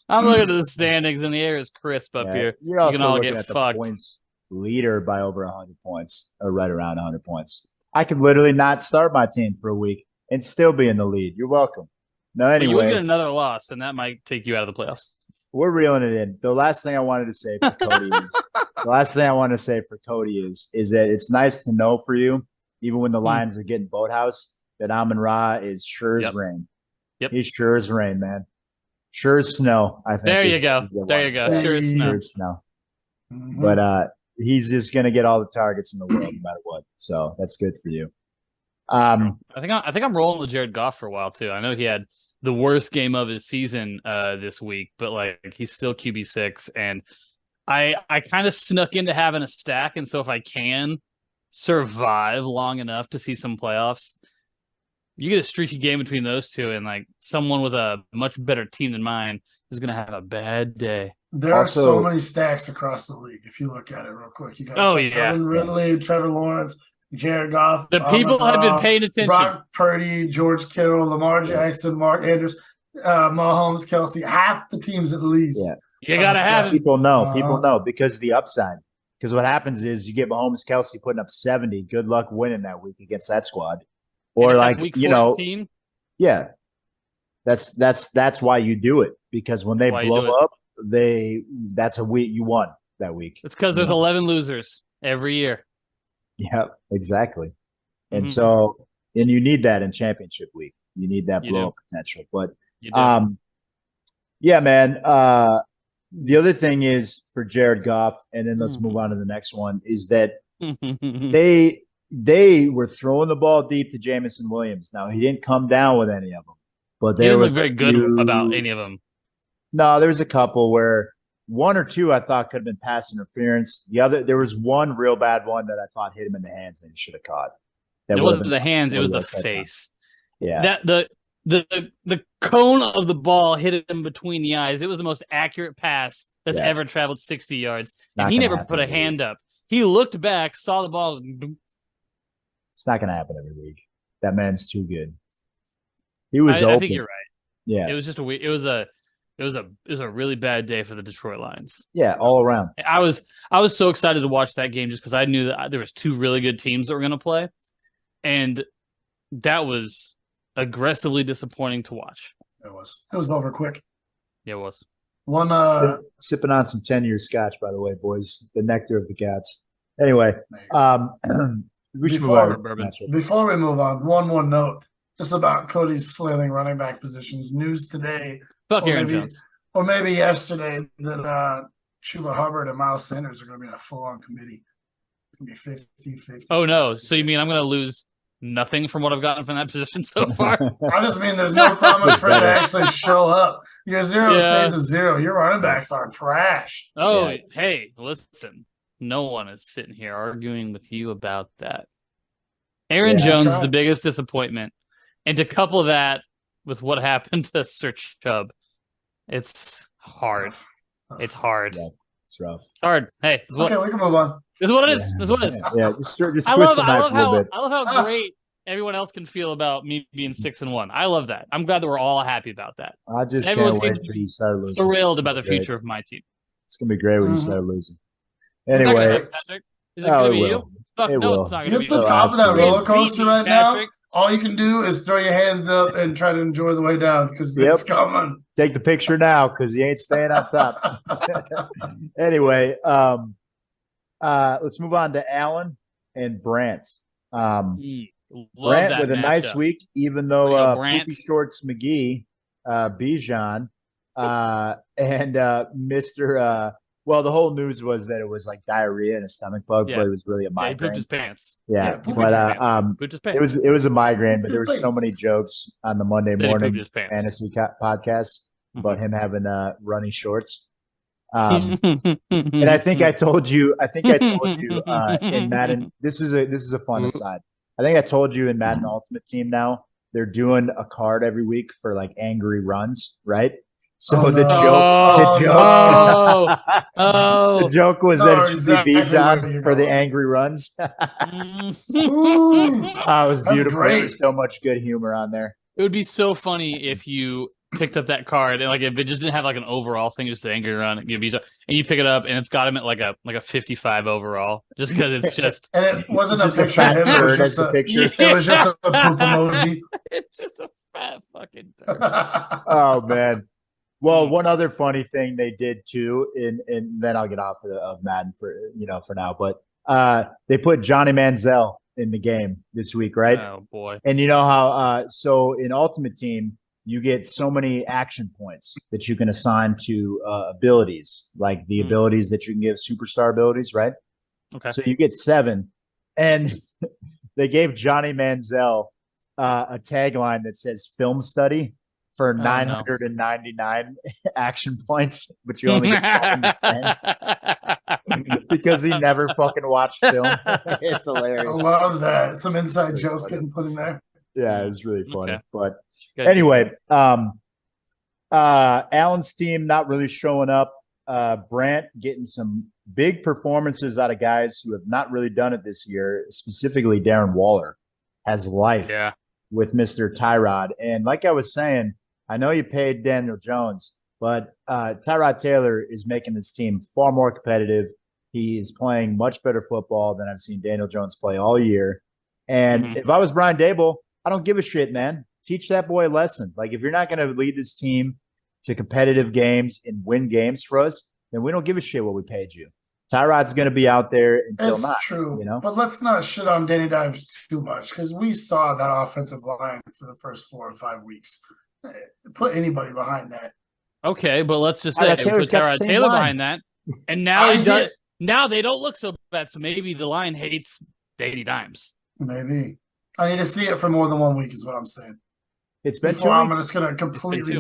I'm looking at the standings and the air is crisp up Yeah, here. You're You also can all looking get at the fucked. points leader by over 100 points, or right around 100 points. I could literally not start my team for a week and still be in the lead. You're welcome. No, But you would anyway, get another loss, and that might take you out of the playoffs. we're reeling it in. The last thing I wanted to say for Cody is that it's nice to know for you, even when the Lions are getting boathouse, that Amon Ra is sure as rain. Yep. He's sure as rain, man. Sure as snow, I think. There you go. There you go. Sure as snow. Sure as snow. Mhm. But he's just going to get all the targets in the world, no matter what. So that's good for you. I think I'm rolling with Jared Goff for a while too. I know he had the worst game of his season this week, but like he's still QB6, and I kind of snuck into having a stack, and so if I can survive long enough to see some playoffs, you get a streaky game between those two, and like someone with a much better team than mine is going to have a bad day. There are so many stacks across the league. If you look at it real quick, you got Calvin Ridley, Trevor Lawrence, Jared Goff. The people have been paying attention. Brock Purdy, George Kittle, Lamar Jackson, Mark Andrews, Mahomes, Kelsey. Half the teams at least. Yeah. You gotta have it. People know because of the upside. Because what happens is you get Mahomes, Kelsey putting up 70. Good luck winning that week against that squad. Or like week 14, yeah. That's why you do it, because when they blow up, that's a week you won that week. It's because there's 11 losers every year. Yeah, exactly. And so, and you need that in championship week. You need that blow up potential. But yeah, man. The other thing is for Jared Goff, and then let's move on to the next one, is that they were throwing the ball deep to Jameson Williams. Now, he didn't come down with any of them, but he didn't look very good about any of them. No, there was a couple where one or two I thought could have been pass interference. There was one real bad one that I thought hit him in the hands and he should have caught. It wasn't the hands; it was the face. Yeah, the cone of the ball hit him between the eyes. It was the most accurate pass that's ever traveled 60 yards, and he never put a hand up. He looked back, saw the ball. It's not going to happen every week. That man's too good. He was. I think you're right. Yeah, it was just it was a really bad day for the Detroit Lions. Yeah, all around. I was so excited to watch that game just because I knew that there was two really good teams that were going to play, and that was aggressively disappointing to watch. It was over quick. Yeah, it was. Sipping on some 10-year scotch, by the way, boys. The nectar of the cats. Anyway, we should move on. Before we move on, one more note just about Cody's flailing running back positions. News today. Fuck Aaron Jones. Or maybe yesterday that Chuba Hubbard and Miles Sanders are going to be in a full-on committee. It's going to be 50-50. Oh, no. So you mean I'm going to lose nothing from what I've gotten from that position so far? I just mean there's no promise for it to actually show up. Your zero stays a zero. Your running backs are trash. Oh, hey, listen. No one is sitting here arguing with you about that. Aaron Jones is the biggest disappointment. And to couple that with what happened to Sir Chubb, it's hard. It's hard. Yeah, it's rough. It's hard. Hey, we can move on. This is what it is. This is what it is. Yeah, just I love how great everyone else can feel about me being 6-1. I love that. I'm glad that we're all happy about that. I just everyone can't wait seems till you start losing. Thrilled about the future of my team. It's gonna be great when you start losing. Anyway, Patrick, is it gonna be you? Fuck no, it's not gonna be you. You're at the top of that roller coaster right now. all you can do is throw your hands up and try to enjoy the way down because it's coming. Take the picture now because you ain't staying on top. Anyway, let's move on to Allen and Brant. Brant with a nice week, even though Poopy Shorts McGee, Bijan, and Mr. Well, the whole news was that it was like diarrhea and a stomach bug, but it was really a migraine. He pooped his pants. Yeah, but it was a migraine. But there were so many jokes on the Monday morning fantasy podcast about him having runny shorts. And I think I told you in Madden. This is a fun aside. I think I told you in Madden Ultimate Team now they're doing a card every week for like angry runs, right? So the joke was that it should be Bijan for the angry runs. It was beautiful. There was so much good humor on there. It would be so funny if you picked up that card and like if it just didn't have like an overall thing, just the angry run, and you pick it up and it's got him at like a 55 overall, just because it's just and it wasn't a picture of him. It was just a picture. It was just a poop emoji. It's just a fat fucking turd. Oh man. Well, one other funny thing they did too, and then I'll get off of Madden for now, but they put Johnny Manziel in the game this week, right? Oh boy! And you know how so in Ultimate Team you get so many action points that you can assign to abilities, like the abilities that you can give superstar abilities, right? Okay. So you get 7, and they gave Johnny Manziel a tagline that says "film study." For 999 action points, but you only get 7 because he never fucking watched film. It's hilarious. I love that. Some inside jokes getting put in there. Yeah, it was really funny. Okay. But anyway, Allen's team not really showing up. Brant getting some big performances out of guys who have not really done it this year. Specifically, Darren Waller has life with Mr. Tyrod. And like I was saying, I know you paid Daniel Jones, but Tyrod Taylor is making this team far more competitive. He is playing much better football than I've seen Daniel Jones play all year. And if I was Brian Daboll, I don't give a shit, man. Teach that boy a lesson. Like, if you're not going to lead this team to competitive games and win games for us, then we don't give a shit what we paid you. Tyrod's going to be out there until it's not. True, you know? But let's not shit on Danny Dimes too much because we saw that offensive line for the first 4 or 5 weeks. Put anybody behind that. Okay, but let's just say put Tyrod Taylor behind that, and now he does. Now they don't look so bad. So maybe the line hates Danny Dimes. Maybe I need to see it for more than 1 week. Is what I'm saying. It's been before 2 I'm weeks. just going to completely.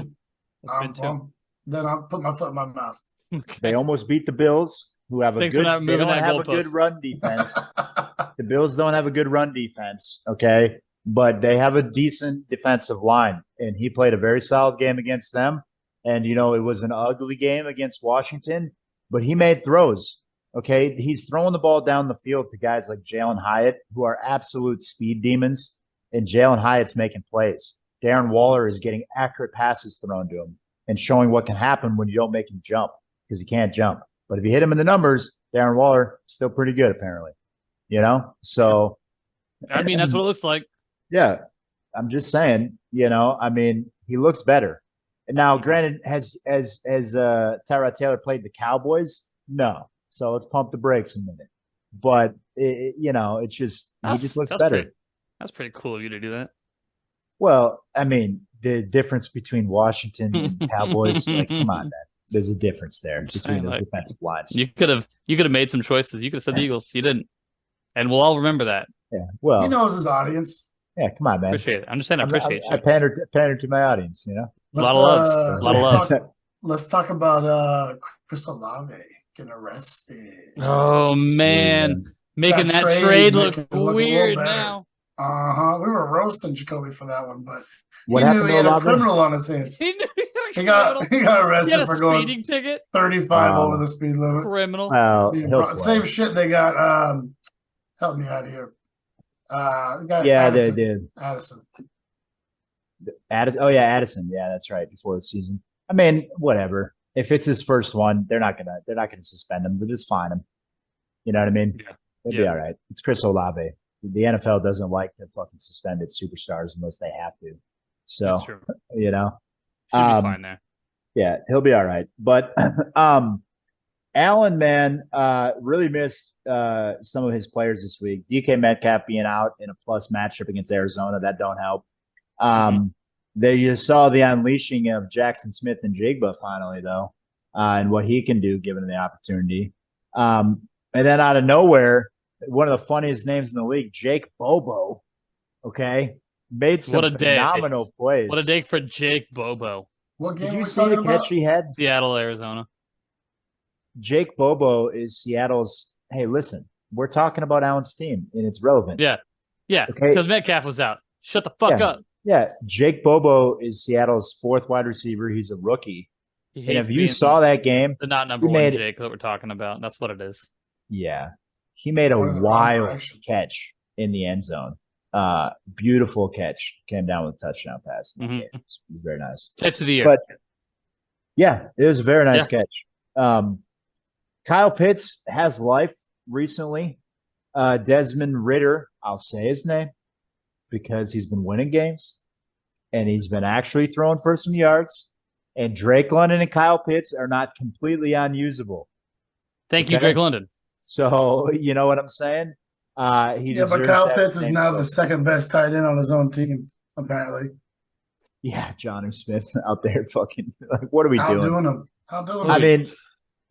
It's been 2. Well, then I'll put my foot in my mouth. Okay. They almost beat the Bills, who have a good. They don't have a good run defense. The Bills don't have a good run defense. Okay. But they have a decent defensive line, and he played a very solid game against them. And, it was an ugly game against Washington, but he made throws, okay? He's throwing the ball down the field to guys like Jalen Hyatt, who are absolute speed demons, and Jalen Hyatt's making plays. Darren Waller is getting accurate passes thrown to him and showing what can happen when you don't make him jump, because he can't jump. But if you hit him in the numbers, Darren Waller, still pretty good, apparently. So. I mean, that's what it looks like. Yeah, I'm just saying, he looks better. And now, granted, has Tyrod Taylor played the Cowboys? No. So let's pump the brakes a minute. But, it's just, he just looks better. That's pretty cool of you to do that. Well, I mean, the difference between Washington and the Cowboys, come on, man. There's a difference there between the defensive lines. You could have made some choices. You could have said the Eagles. You didn't. And we'll all remember that. Yeah, well. He knows his audience. Yeah, come on, man. Appreciate it. I'm just saying I appreciate you. I pander to my audience, A lot of love. Let's talk about Chris Olave getting arrested. Oh, man. Making that trade look weird now. We were roasting Jacoby for that one, but he knew he had a criminal on his hands. He got arrested for going speeding ticket. 35 over the speed limit. Criminal. Well, same shit they got. Help me out here. They did. Addison. Oh yeah, Addison. Yeah, that's right. Before the season. I mean, whatever. If it's his first one, they're not gonna suspend him. They'll just fine him. You know what I mean? Yeah. It'll be all right. It's Chris Olave. the NFL doesn't like to fucking suspend its superstars unless they have to. So That's true. you know, Should be fine there. yeah, he'll be all right. But Allen, man, really missed some of his players this week. DK Metcalf being out in a plus matchup against Arizona, that don't help. You saw the unleashing of Jackson Smith and Jigba finally, though, and what he can do given the opportunity. And then out of nowhere, one of the funniest names in the league, Jake Bobo, okay, made some phenomenal plays. What a day for Jake Bobo. What game did you see the catch he had? Seattle, Arizona. Jake Bobo is Seattle's. Hey, listen, we're talking about Allen's team, and it's relevant. Yeah, because Metcalf was out. Shut the fuck up. Yeah, Jake Bobo is Seattle's fourth wide receiver. He's a rookie. And if you saw that game, the not number one Jake that we're talking about, that's what it is. Yeah, he made a wild catch in the end zone. Beautiful catch. Came down with a touchdown pass. It was very nice. Catch of the year. But yeah, it was a very nice catch. Kyle Pitts has life recently. Desmond Ridder, I'll say his name because he's been winning games and he's been actually throwing for some yards. And Drake London and Kyle Pitts are not completely unusable. Thank you, Drake London. So, you know what I'm saying? But Kyle Pitts is now the second best tight end on his own team, apparently. Yeah, Jonnu Smith out there fucking like, what are we doing? I mean,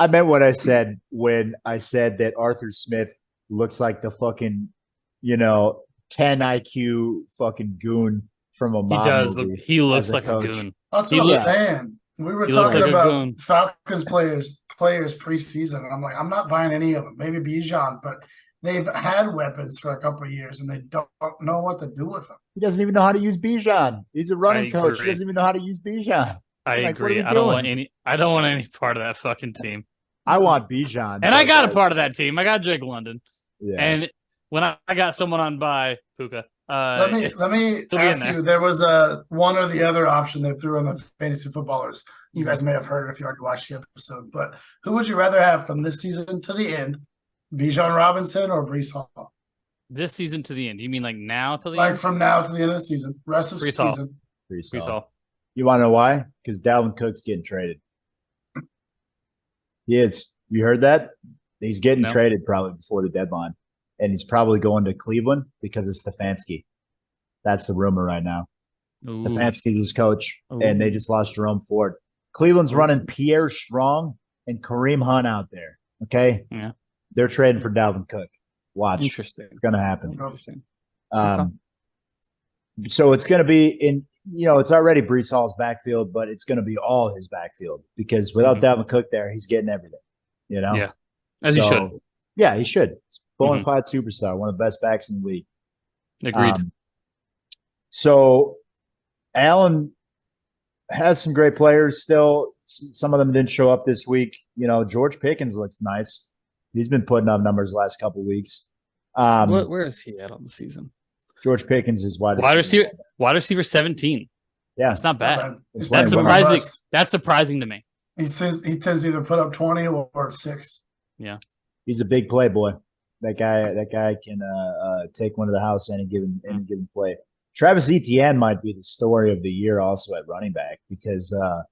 I meant what I said when I said that Arthur Smith looks like the fucking, 10 IQ fucking goon from a mob. He does. Movie he looks like a goon. That's what I'm saying. We were talking about Falcons players preseason, and I'm like, I'm not buying any of them. Maybe Bijan, but they've had weapons for a couple of years, and they don't know what to do with them. He doesn't even know how to use Bijan. He's a running coach. He doesn't even know how to use Bijan. I agree. I don't want any part of that fucking team. I want Bijan. And I got a part of that team. I got Drake London. Yeah. And when I got someone on by Puka, let me ask you. There was a one or the other option they threw on the fantasy footballers. You guys may have heard it if you already watched the episode. But who would you rather have from this season to the end, Bijan Robinson or Breece Hall? This season to the end? You mean like now to the end? Like from now to the end of the season, rest of the season. Breece Hall. You want to know why? Because Dalvin Cook's getting traded. He is. You heard that? He's getting traded probably before the deadline. And he's probably going to Cleveland because it's Stefanski. That's the rumor right now. Stefanski's his coach, and they just lost Jerome Ford. Cleveland's running Pierre Strong and Kareem Hunt out there. Okay? Yeah. They're trading for Dalvin Cook. Watch. Interesting. It's going to happen. Interesting. So it's going to be in, it's already Breece Hall's backfield, but it's going to be all his backfield because without Dalvin Cook there, he's getting everything, Yeah. As he should. Yeah, he should. It's bona fide superstar, one of the best backs in the league. Agreed. So Allen has some great players still. Some of them didn't show up this week. George Pickens looks nice. He's been putting up numbers the last couple of weeks. Where is he at on the season? George Pickens is wide receiver 17. Yeah, it's not bad. It's That's surprising. That's surprising to me. He tends to either put up 20 or 6. Yeah, he's a big playboy. That guy can take one to the house any given play. Travis Etienne might be the story of the year also at running back because a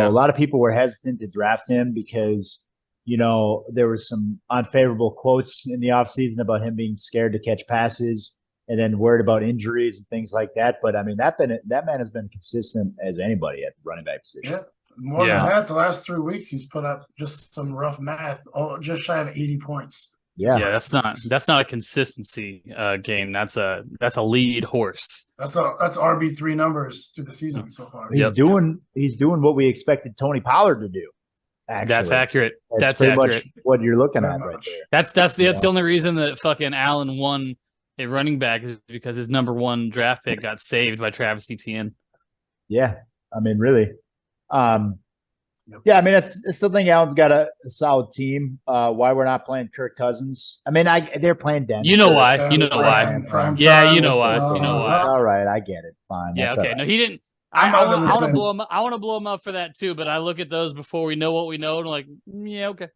lot of people were hesitant to draft him because there was some unfavorable quotes in the offseason about him being scared to catch passes and then worried about injuries and things like that. But I mean that man has been consistent as anybody at the running back position. Yeah. More than that, the last 3 weeks he's put up just some rough math, just shy of 80 points. Yeah, that's not a consistency game. That's a lead horse. That's RB3 numbers through the season so far. He's doing what we expected Tony Pollard to do. Actually. That's accurate. That's pretty accurate. Much what you're looking at right there. That's the only reason that fucking Allen won a running back is because his number one draft pick got saved by Travis Etienne. Yeah, I mean, really. Yeah, I mean, I still think Allen's got a solid team. Why we're not playing Kirk Cousins? I mean, they're playing Denver. You know why? Yeah, you know why? All right, I get it. Fine. Yeah, okay. Right. No, he didn't. I want to blow him. I want to blow him up for that too. But I look at those before we know what we know, and I'm like, yeah, okay.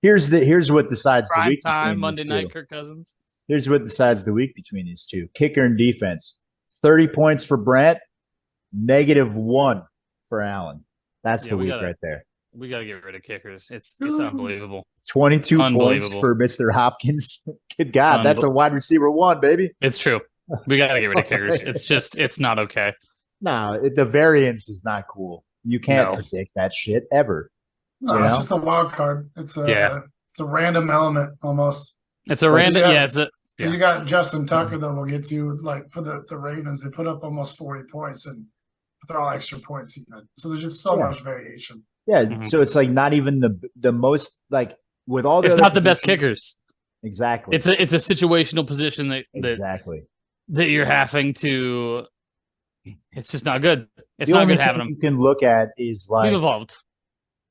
Here's what decides prime the week. Time Monday night, Kirk Cousins. Here's what decides the week between these two: kicker and defense. 30 points for Brant, -1 for Allen. That's the week right there. We got to get rid of kickers. It's unbelievable. 22 points for Mr. Hopkins. Good God, that's a wide receiver 1, baby. It's true. We got to get rid of kickers. It's not okay. No, the variance is not cool. You can't predict that shit ever. No, it's just a wild card. It's a random element almost. It's a random. Because you got Justin Tucker that we'll get to, like for the Ravens, they put up almost 40 points and they're all extra points even. So there's just so much variation. Yeah, so it's like not even the most like with all the. It's not the best kickers. Exactly. It's a situational position that you're having to. It's just not good. It's not good having him. You can look at is like he's evolved.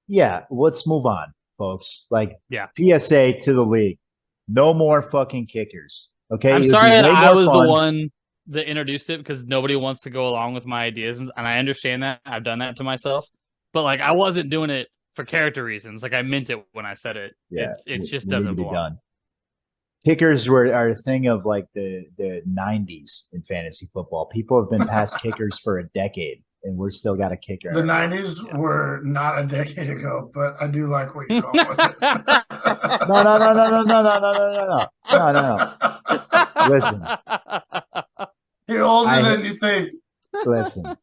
Yeah, let's move on, folks. Like, PSA to the league: no more fucking kickers. Okay, I'm sorry that I was the one that introduced it because nobody wants to go along with my ideas, and I understand that. I've done that to myself, but like I wasn't doing it for character reasons. Like I meant it when I said it. Yeah, it just doesn't belong. Done. Kickers are a thing of like the 90s in fantasy football. People have been past kickers for a decade, and we're still got a kicker. The 90s were not a decade ago, but I do like what you're going with it. No. Listen. You're older than you think. Listen.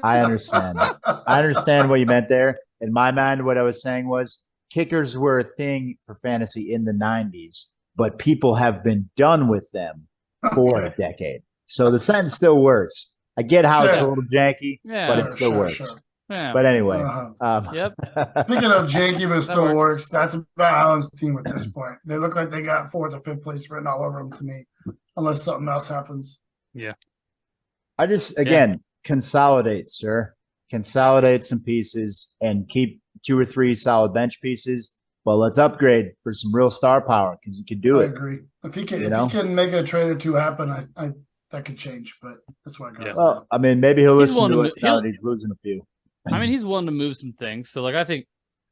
I understand. I understand what you meant there. In my mind, what I was saying was kickers were a thing for fantasy in the 90s, but people have been done with them for a decade. So the sentence still works. I get how it's a little janky, but it still works. Yeah. But anyway. Speaking of janky, but still works, that's about Allen's team at this point. They look like they got 4th or 5th place written all over them to me, unless something else happens. Yeah. I just, again, consolidate, sir. Consolidate some pieces and keep 2 or 3 solid bench pieces. But let's upgrade for some real star power because you can do it. I agree. If he can make a trade or two happen, I that could change. But that's what I got. Well, I mean, maybe he'll listen to us now that he's losing a few. I mean, he's willing to move some things. So, like, I think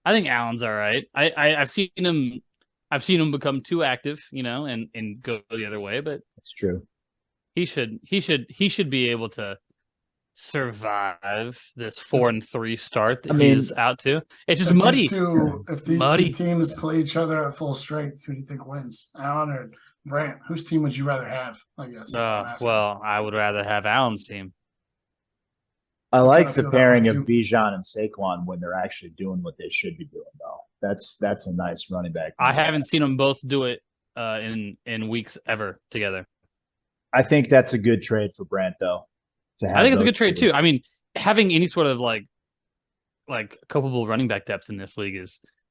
Allen's all right. I've seen him become too active, and go the other way. But it's true. He should be able to survive this 4-3 start that he's out to. It's just muddy. If these two teams play each other at full strength, who do you think wins? Allen or Brant? Whose team would you rather have? I guess. Well, I would rather have Allen's team. I like the pairing of Bijan and Saquon when they're actually doing what they should be doing, though. That's a nice running back. I haven't seen them both do it in weeks ever together. I think that's a good trade for Brant, though. I think it's a good trade too. I mean, having any sort of like culpable running back depth in this league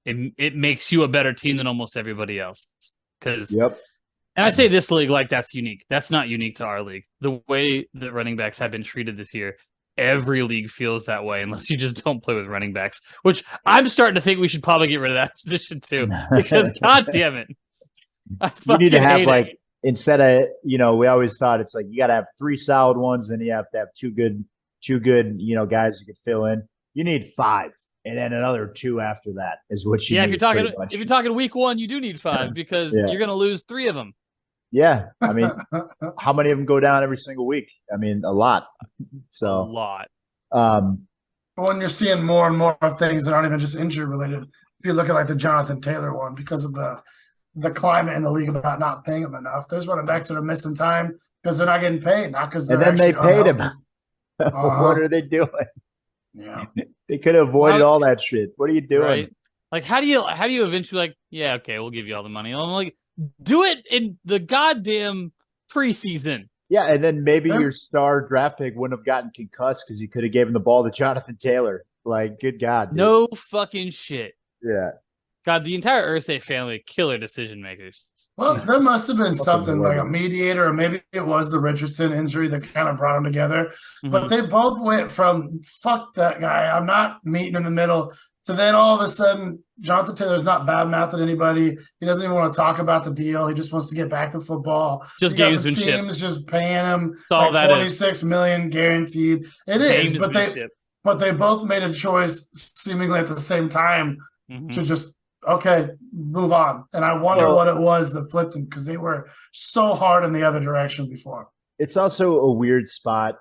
it makes you a better team than almost everybody else. Because and I say this league like that's unique. That's not unique to our league. The way that running backs have been treated this year, every league feels that way unless you just don't play with running backs. Which I'm starting to think we should probably get rid of that position too. Because God damn it, you need to have like. Instead of, we always thought it's like you got to have 3 solid ones and you have to have two good, guys who could fill in. You need 5 and then another 2 after that is what you need. If you're talking week 1, you do need 5 because you're going to lose 3 of them. Yeah. I mean, how many of them go down every single week? I mean, a lot. So a lot. When you're seeing more and more things that aren't even just injury related, if you look at like the Jonathan Taylor one, because of the climate in the league about not paying them enough. There's running backs that are missing time because they're not getting paid, not because they're. And then they paid him. What are they doing? Yeah, they could have avoided all that shit. What are you doing? Right? Like, how do you eventually we'll give you all the money. I'm like, do it in the goddamn preseason. Yeah, and then maybe your star draft pick wouldn't have gotten concussed because you could have given the ball to Jonathan Taylor. Like, good God, dude. No fucking shit. Yeah. God, the entire Irsay family, killer decision makers. Well, there must have been something like a mediator, or maybe it was the Richardson injury that kind of brought them together. Mm-hmm. But they both went from, fuck that guy, I'm not meeting in the middle, to then all of a sudden, Jonathan Taylor's not bad-mouthing anybody. He doesn't even want to talk about the deal. He just wants to get back to football. Just gamesmanship. The team's just paying him like $26 million guaranteed. It is, but they both made a choice seemingly at the same time to just okay, move on. And I wonder what it was that flipped him because they were so hard in the other direction before. It's also a weird spot.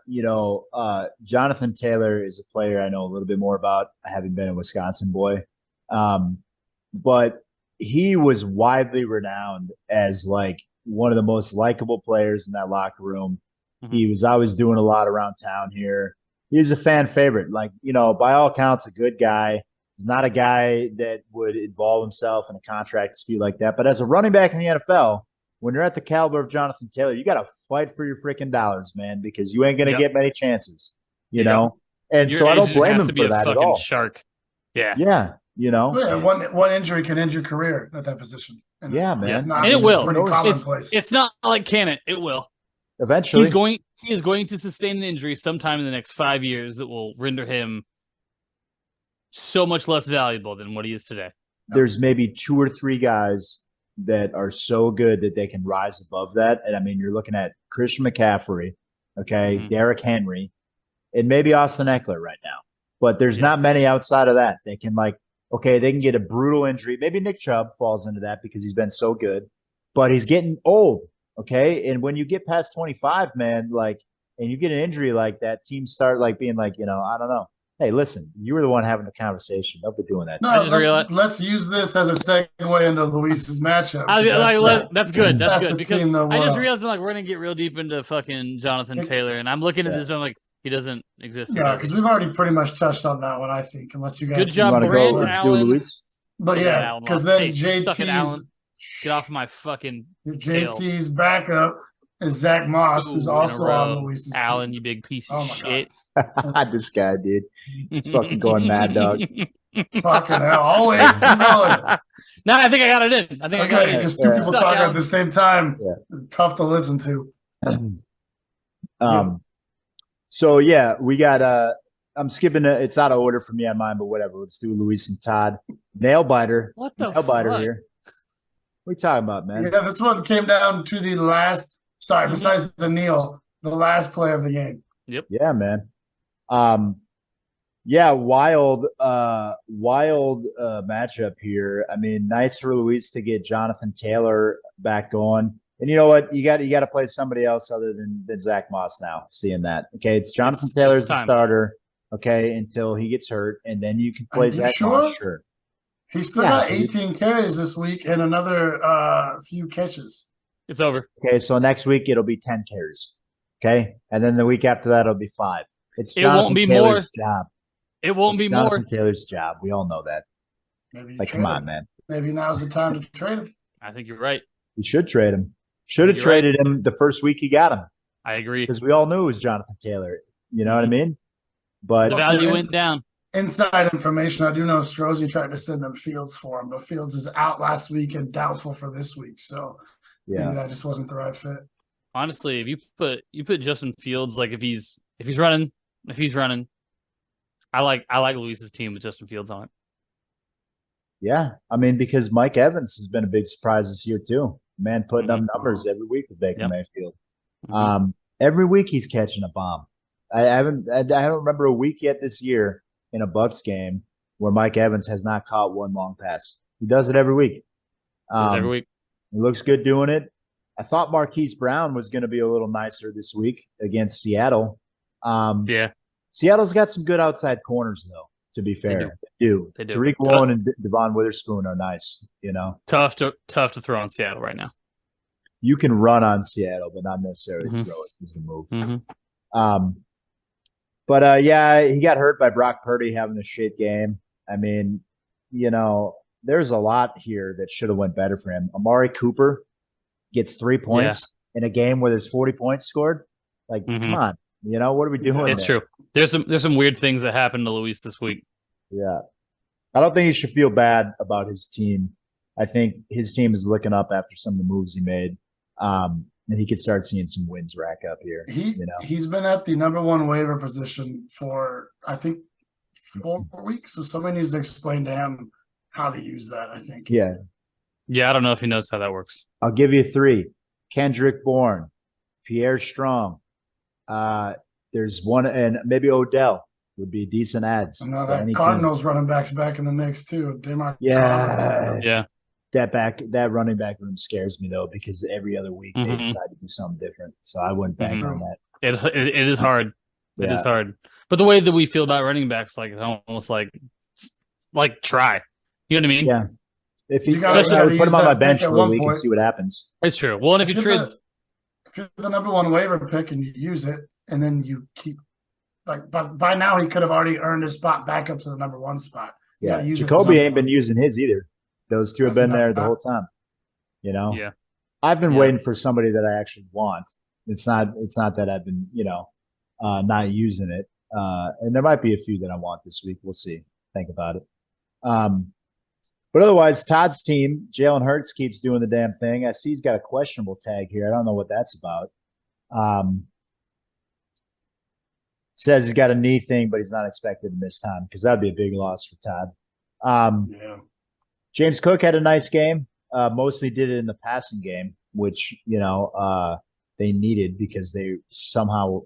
Jonathan Taylor is a player I know a little bit more about, having been a Wisconsin boy. But he was widely renowned as like one of the most likable players in that locker room. Mm-hmm. He was always doing a lot around town here. He was a fan favorite. Like, by all accounts, a good guy. He's not a guy that would involve himself in a contract dispute like that. But as a running back in the NFL, when you're at the caliber of Jonathan Taylor, you got to fight for your freaking dollars, man, because you ain't going to get many chances, you know? And your so I don't blame has him to be for a that at fucking all. Shark. Yeah. Yeah. Yeah, one injury can end your career at that position. And man. And it will. Pretty commonplace. It's not like can it. It will. Eventually. He is going to sustain an injury sometime in the next 5 years that will render him so much less valuable than what he is today. There's maybe 2 or 3 guys that are so good that they can rise above that. And I mean, you're looking at Christian McCaffrey, okay, Derrick Henry, and maybe Austin Eckler right now. But there's not many outside of that. They can they can get a brutal injury. Maybe Nick Chubb falls into that because he's been so good, but he's getting old. Okay. And when you get past 25, man, and you get an injury like that, teams start being I don't know. Hey, listen, you were the one having the conversation. Don't be doing that. No, let's use this as a segue into Luis's matchup. That's good. That's good because I just realized we're gonna get real deep into fucking Jonathan Taylor, and I'm looking at this and I'm like, he doesn't exist. Yeah, because we've already pretty much touched on that one, I think, unless you guys. Good job, Brent Allen. But yeah, because then JT's get off my fucking JT's backup is Zach Moss, who's also on Luis's team. Allen, you big piece of shit. This guy, dude. He's fucking going mad, dog. Fucking hell. I'll wait. No, I think I got it in. I got it in. Because 2 people talking at the same time. Yeah. Tough to listen to. So, yeah, we got I'm skipping it's out of order for me on mine, but whatever. Let's do Luis and Todd. Nail biter. What the Nail biter here. What are you talking about, man? Yeah, this one came down to the last – besides the kneel, the last play of the game. Yep. Yeah, man. Wild matchup here. I mean, nice for Luis to get Jonathan Taylor back going. And you know what? You got to play somebody else other than Zach Moss now, seeing that. Okay, it's Jonathan Taylor's the starter, okay, until he gets hurt, and then you can play Zach Moss. Sure. He's still got 18 carries this week and another few catches. It's over. Okay, so next week it'll be 10 carries. Okay, and then the week after that it'll be 5. It won't be Taylor's more. Job. It won't be Jonathan more. Taylor's job. We all know that. Come on, man. Maybe now's the time to trade him. I think you're right. You should trade him. Should have traded him the first week he got him. I agree. Because we all knew it was Jonathan Taylor. You know what I mean? But the value went down. Inside information, I do know Strozzi tried to send them Fields for him, but Fields is out last week and doubtful for this week. So maybe that just wasn't the right fit. Honestly, if you put Justin Fields, if he's running, I like Luis's team with Justin Fields on it. Yeah, I mean, because Mike Evans has been a big surprise this year too. Man, putting up numbers every week with Baker Mayfield. Every week he's catching a bomb. I don't remember a week yet this year in a Bucs game where Mike Evans has not caught one long pass. He does it every week. Every week. He looks good doing it. I thought Marquise Brown was going to be a little nicer this week against Seattle. Seattle's got some good outside corners, though, to be fair. They do. Tariq Woolen and Devon Witherspoon are nice, Tough to throw on Seattle right now. You can run on Seattle, but not necessarily throw it is the move. But he got hurt by Brock Purdy having a shit game. I mean, there's a lot here that should have went better for him. Amari Cooper gets 3 points in a game where there's 40 points scored. Come on. What are we doing? It's true. There's some weird things that happened to Luis this week. Yeah. I don't think he should feel bad about his team. I think his team is looking up after some of the moves he made. And he could start seeing some wins rack up here. He's been at the number 1 waiver position for, I think, 4 weeks. So somebody needs to explain to him how to use that, I think. Yeah. Yeah, I don't know if he knows how that works. I'll give you 3. Kendrick Bourne, Pierre Strong. There's one, and maybe Odell. would be decent ads. And now for any that team. Cardinals running backs back in the mix too. Yeah. That running back room scares me though, because every other week they decide to do something different. So I wouldn't bank on that. It is hard. It is hard. But the way that we feel about running backs, like it's almost like try. You know what I mean? Yeah. If he, I would put him on my bench for a week and see what happens. It's true. Well, and if you trade, if you're the number one waiver pick and you use it, and then you keep by now he could have already earned his spot back up to the number one spot. Yeah, Jacoby ain't been using his either. Those two have been there the whole time. You know. Yeah. I've been waiting for somebody that I actually want. It's not that I've been not using it. And there might be a few that I want this week. We'll see. Think about it. But otherwise, Todd's team, Jalen Hurts keeps doing the damn thing. I see he's got a questionable tag here. I don't know what that's about. Says he's got a knee thing, but he's not expected to miss time because that would be a big loss for Todd. James Cook had a nice game. Mostly did it in the passing game, which, they needed because they somehow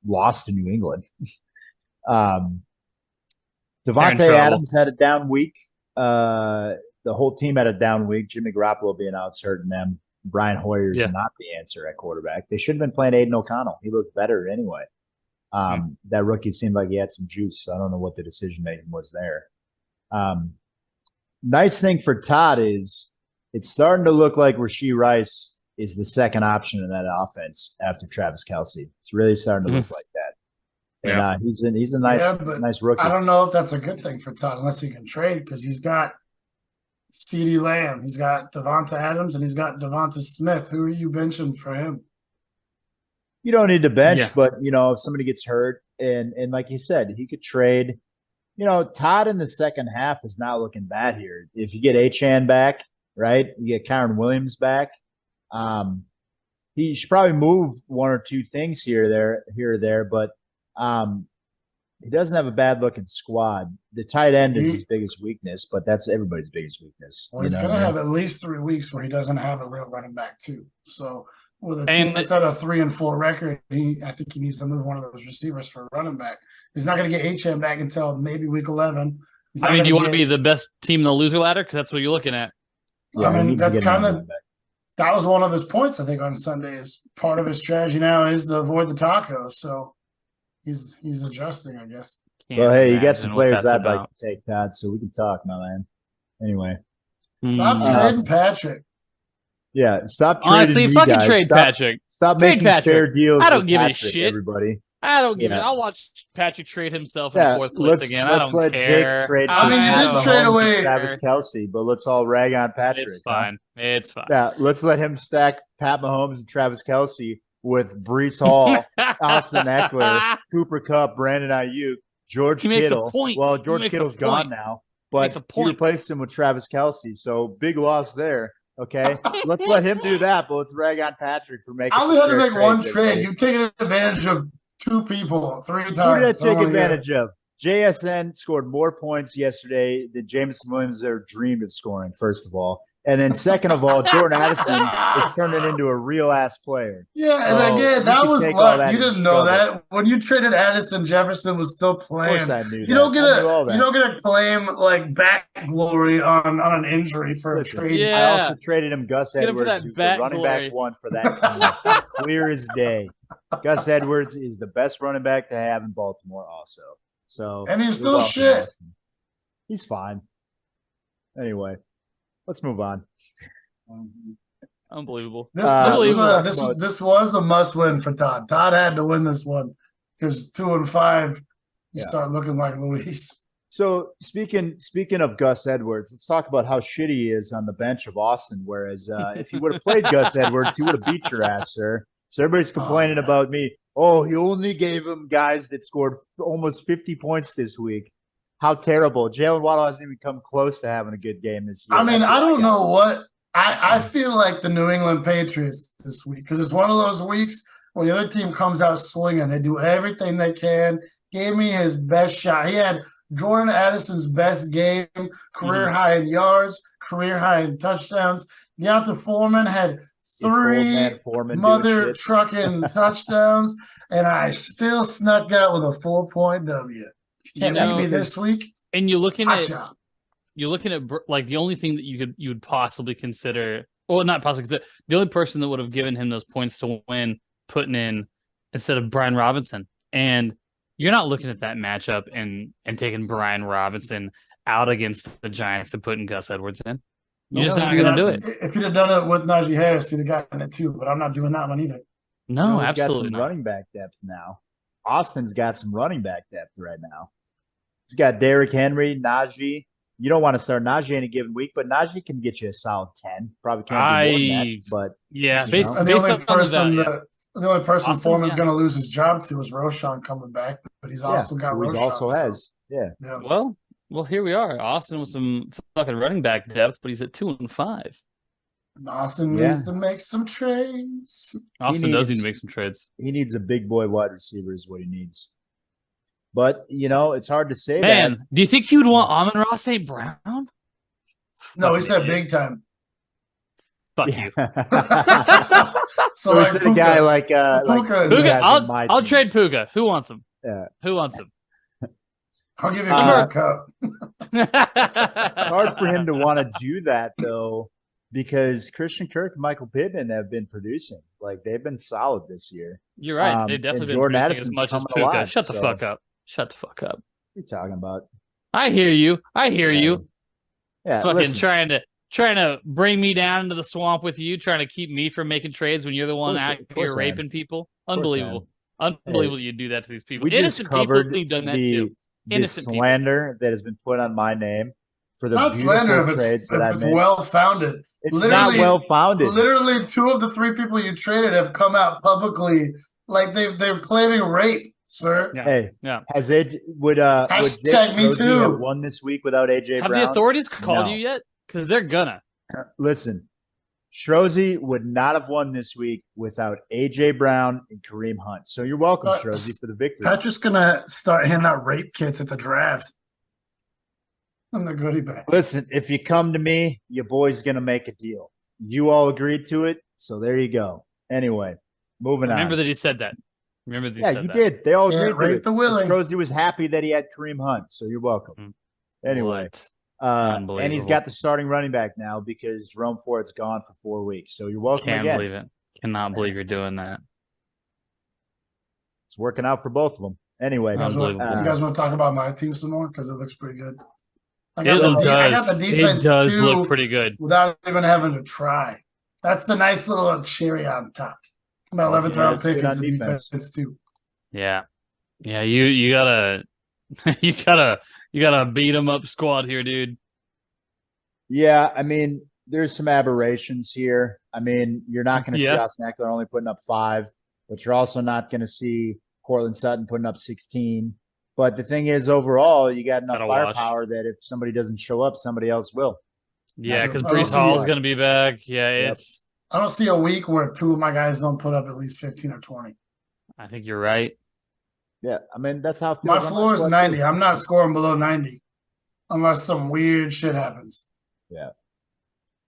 lost to New England. Devontae Adams had a down week. The whole team had a down week. Jimmy Garoppolo being out's hurting them. Brian Hoyer's not the answer at quarterback. They should have been playing Aiden O'Connell. He looked better anyway. That rookie seemed like he had some juice. So I don't know what the decision making was there. Nice thing for Todd is it's starting to look like Rashee Rice is the second option in that offense after Travis Kelce. It's really starting to look like that. And he's a nice rookie. I don't know if that's a good thing for Todd unless he can trade because he's got CeeDee Lamb, he's got Devonta Adams, and he's got Devonta Smith. Who are you benching for him? You don't need to bench, but if somebody gets hurt and like you said, he could trade. Todd in the second half is not looking bad here. If you get Achane back, right? You get Kyron Williams back. He should probably move one or two things here or there, but he doesn't have a bad looking squad. The tight end is his biggest weakness, but that's everybody's biggest weakness. Well, he's going to have at least 3 weeks where he doesn't have a real running back too. So with a team that's at a 3-4 record, I think he needs to move one of those receivers for a running back. He's not going to get Achane back until maybe week 11. Do you want to be the best team in the loser ladder? Because that's what you're looking at. Yeah, I mean, that's kind of that was one of his points, I think, on Sunday. Is part of his strategy now is to avoid the tacos. So he's adjusting, I guess. Well, hey, you got some players I'd like to take, Todd, so we can talk, my man. Anyway. Stop trading Patrick. Yeah, stop trading Honestly, fucking trade Patrick. Stop making fair deals. I don't give Patrick, a shit. Everybody. I don't give it. I'll watch Patrick trade himself in fourth place again. I don't let care. Jake trade I mean, he didn't trade away Travis Kelce, but let's all rag on Patrick. It's fine. It's fine. Yeah, let's let him stack Pat Mahomes and Travis Kelce with Breece Hall, Austin Eckler, Cooper Kupp, Brandon Ayuk, George Kittle. Makes a point. Well, George Kittle's gone now, but he replaced him with Travis Kelce, so big loss there. Okay, let's let him do that, but let's rag on Patrick for making. I only had to make one trade. You've taken advantage of 2 people 3 times. Who did I take advantage of? JSN scored more points yesterday than Jameson Williams ever dreamed of scoring, first of all. And then second of all, Jordan Addison is turning into a real-ass player. Yeah, and again, that was luck. You didn't know that. When you traded Addison, Jefferson was still playing. Of course I knew that. You don't get a claim like back glory on an injury for a trade. Yeah. I also traded him Gus Edwards, who's the running back one for that team. Clear as day. Gus Edwards is the best running back to have in Baltimore also. And he's still shit. He's fine. Anyway. Let's move on. Unbelievable. This was a must-win for Todd. Todd had to win this one because 2-5, you start looking like Luis. So speaking of Gus Edwards, let's talk about how shitty he is on the bench of Austin. Whereas if he would have played Gus Edwards, he would have beat your ass, sir. So everybody's complaining about me. Oh, he only gave him guys that scored almost 50 points this week. How terrible. Jalen Waddle hasn't even come close to having a good game this year. I mean, I don't know what – I feel like the New England Patriots this week because it's one of those weeks where the other team comes out swinging. They do everything they can. Gave me his best shot. He had Jordan Addison's best game, career high in yards, career high in touchdowns. Deonta Foreman had 3 mother trucking touchdowns, and I still snuck out with a 4-point W. Can't make me this week. And you're looking at Gotcha. like the only thing that you would possibly consider, well, not possibly consider, the only person that would have given him those points to win, putting in instead of Brian Robinson. And you're not looking at that matchup and taking Brian Robinson out against the Giants and putting Gus Edwards in. You're just not going to do it. If you'd have done it with Najee Harris, you'd have gotten it too. But I'm not doing that one either. No, he's absolutely got some not. running back depth now. Austin's got some running back depth right now. He's got Derrick Henry, Najee. You don't want to start Najee any given week, but Najee can get you a solid 10. Probably can't do more than that, but yeah, the only person Foreman's going to lose his job to is Roschon coming back, but he's also got Roschon. He also has, yeah. Well, here we are. Austin with some fucking running back depth, but he's at 2-5. Austin needs to make some trades. Austin does need to make some trades. He needs a big boy wide receiver is what he needs. But, it's hard to say Man, do you think you'd want Amon-Ra St. Brown? No, he said big time. Fuck you. So like a guy like Puka, I'll trade Puka. Who wants him? Yeah. Who wants him? I'll give you a cup. It's hard for him to want to do that, though, because Christian Kirk and Michael Pittman have been producing. Like, they've been solid this year. You're right. They've definitely been Jordan producing as much as Puka. alive, Shut the fuck up. Shut the fuck up. What are you talking about? I hear you. Yeah, fucking trying to bring me down into the swamp with you, trying to keep me from making trades when you're the one out here raping people. Unbelievable. Unbelievable you do that to these people. Innocent people who've done that too. Innocent slander that has been put on my name for the not slander if trades it's, that I it's made. well founded. It's not well founded. Literally, 2 of the 3 people you traded have come out publicly like they're claiming rape, sir. Yeah. Hey, yeah. Has it would Hashtag me too have won this week without AJ Have Brown? the authorities called you yet? Because they're gonna. Listen, Strozzi would not have won this week without AJ Brown and Kareem Hunt. So you're welcome, Strozzi, for the victory. Patrick's gonna start handing out rape kits at the draft. I'm the goodie bag. Listen, if you come to me, your boy's gonna make a deal. You all agreed to it, so there you go. Anyway, moving on. Remember that he said that. Yeah, you did. They all agreed to it. the Willie. Strozzi was happy that he had Kareem Hunt, so you're welcome. Anyway. And he's got the starting running back now because Jerome Ford's gone for 4 weeks. So you're welcome Can't again. believe it. Cannot believe you're doing that. It's working out for both of them. Anyway, you guys want to talk about my team some more because it looks pretty good. I got the defense it does too, look pretty good without even having to try. That's the nice little cherry on top. My 11th round pick is the defense too. Yeah, you gotta you gotta beat them up squad here, dude. Yeah, I mean, there's some aberrations here. I mean, you're not going to see Austin Eckler only putting up 5, but you're also not going to see Cortland Sutton putting up 16. But the thing is, overall, you got enough firepower that if somebody doesn't show up, somebody else will. Yeah, because Breece Hall is going to be back. Yeah, I don't see a week where 2 of my guys don't put up at least 15 or 20. I think you're right. Yeah, I mean, that's how it feels. My floor is 90. I'm not scoring below 90 unless some weird shit happens. Yeah.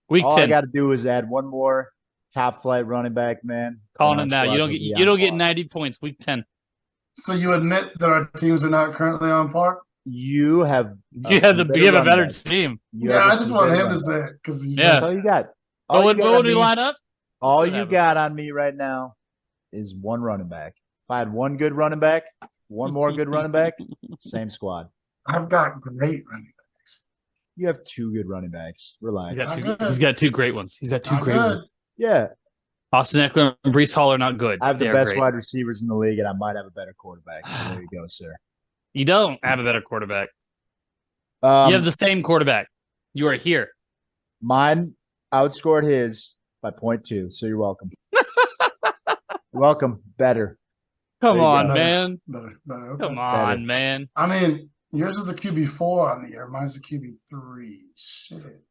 Week 10. All I got to do is add one more top flight running back, man. Calling it now. You don't get 90 points. Week 10. So you admit that our teams are not currently on par? You have a better team. I just want him to say it because that's all you got. What would we line up? All you got on me right now is one running back. If I had one good running back, one more good running back, same squad. I've got great running backs. You have 2 good running backs. Relax. He's got 2 great ones. He's got 2 great ones. Yeah. Austin Eckler and Breece Hall are not good. I have the best wide receivers in the league, and I might have a better quarterback. So there you go, sir. You don't have a better quarterback. You have the same quarterback. You are here. Mine outscored his by 0.2, so you're welcome. Welcome. Better. Come on, man. Better. Okay. Come on, man. I mean, yours is the QB4 on the year. Mine's the QB3. Shit.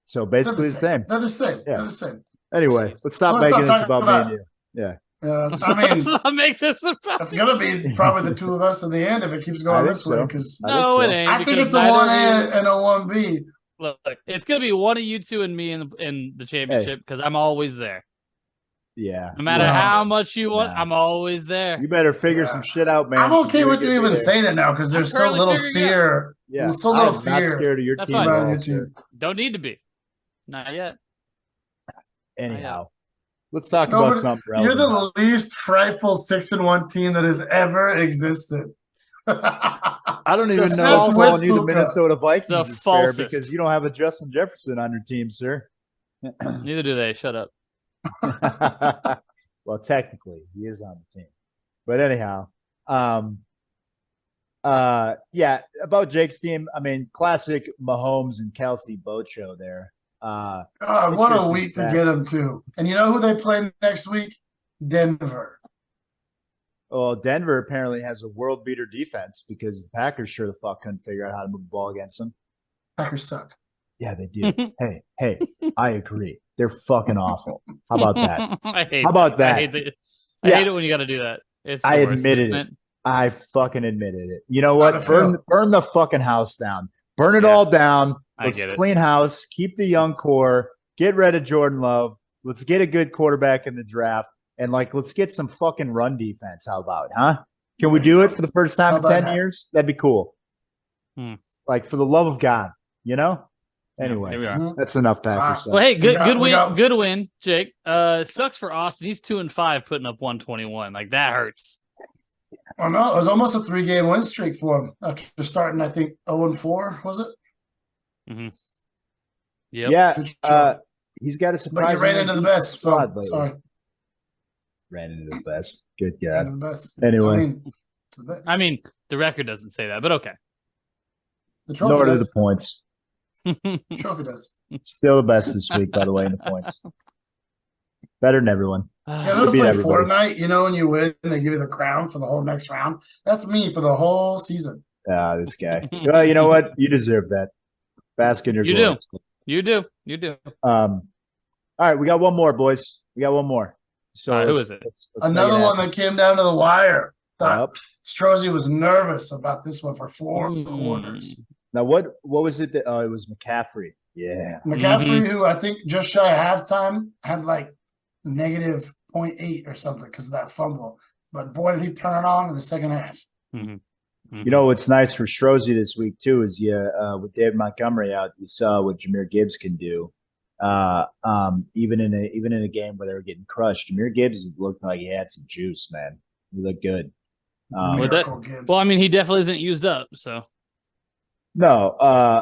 So basically the same. They're the same. Yeah. They're the same. Anyway, let's stop making this about me and you. Yeah. I mean, let's not make this about it's going to be probably the 2 of us in the end if it keeps going this way. Because no, it ain't. I think it's a 1A and a 1B. Look, it's going to be one of you 2 and me in the championship because I'm always there. Yeah. No matter Wow. how much you want, Nah. I'm always there. You better figure some shit out, man. I'm okay You're with you gonna be even there. saying it now because there's so currently little figuring it out. fear. Yeah. So little I'm not fear scared of your That's team fine. at about all, your sir. team. Don't need to be. Not yet. Anyhow, let's talk No, about but something you're relevant. the least frightful 6-1 team that has ever existed. I don't even The know if falsest- calling you the Luka. Minnesota Vikings The is fair falsest. because you don't have a Justin Jefferson on your team, sir. Neither do they. Shut up. Well, technically, he is on the team. But anyhow, yeah, about Jake's team, I mean, classic Mahomes and Kelsey boat show there. God, what a Interesting week to stat. get them to. And you know who they play next week? Denver. Well, Denver apparently has a world beater defense because the Packers sure the fuck couldn't figure out how to move the ball against them. Packers suck. Yeah, they do. hey, I agree. They're fucking awful. How about that? I hate How about that? I hate it when you got to do that. It's the I worst, admitted isn't it. I fucking admitted it. You know How'd what? it feel? Burn the fucking house down. Burn it Yeah, all down. I Let's get it. clean house. Keep the young core. Get rid of Jordan Love. Let's get a good quarterback in the draft. And let's get some fucking run defense. How about, huh? Can we do it for the first time How in about 10 that? years? That'd be cool. For the love of God, you know? Anyway, here we are. that's enough Packers stuff. Well, hey, good we win, got- good win, Jake. Sucks for Austin. He's 2-5, putting up 121. Like that hurts. Oh, no, it was almost a 3-game win streak for him after starting, I think, 0-4, was it? Yep. Yeah, Good job. he's got a But surprise. you ran into the best, so sorry. Ran into the best. Good Ran God. into the best. Anyway. To the best. I mean, the record doesn't say that, but okay. the trophy Nor do does. the points. The trophy does. Still the best this week, by the way, in the points. Better than everyone. Yeah, They they'll beat play everybody. Fortnite, you know, when you win, they give you the crown for the whole next round. That's me for the whole season. This guy. Well, you know what? You deserve that. Bask in your You glory. You do. All right, we got one more, boys. We got one more. So Who is it? let's Another make it one happen. that came down to the wire. Thought Yep. Strozzi was nervous about this one for 4 quarters. Now, what was it that? Oh, it was McCaffrey. Yeah. McCaffrey, who I think just shy of halftime, had negative 0.8 or something because of that fumble. But boy, did he turn it on in the second half. You know what's nice for Strozzi this week too is with David Montgomery out, you saw what Jahmyr Gibbs can do. Even in a game where they were getting crushed, Jahmyr Gibbs looked like he had some juice, man. He looked good. Miracle Gibbs. Well, I mean, he definitely isn't used up, so. No,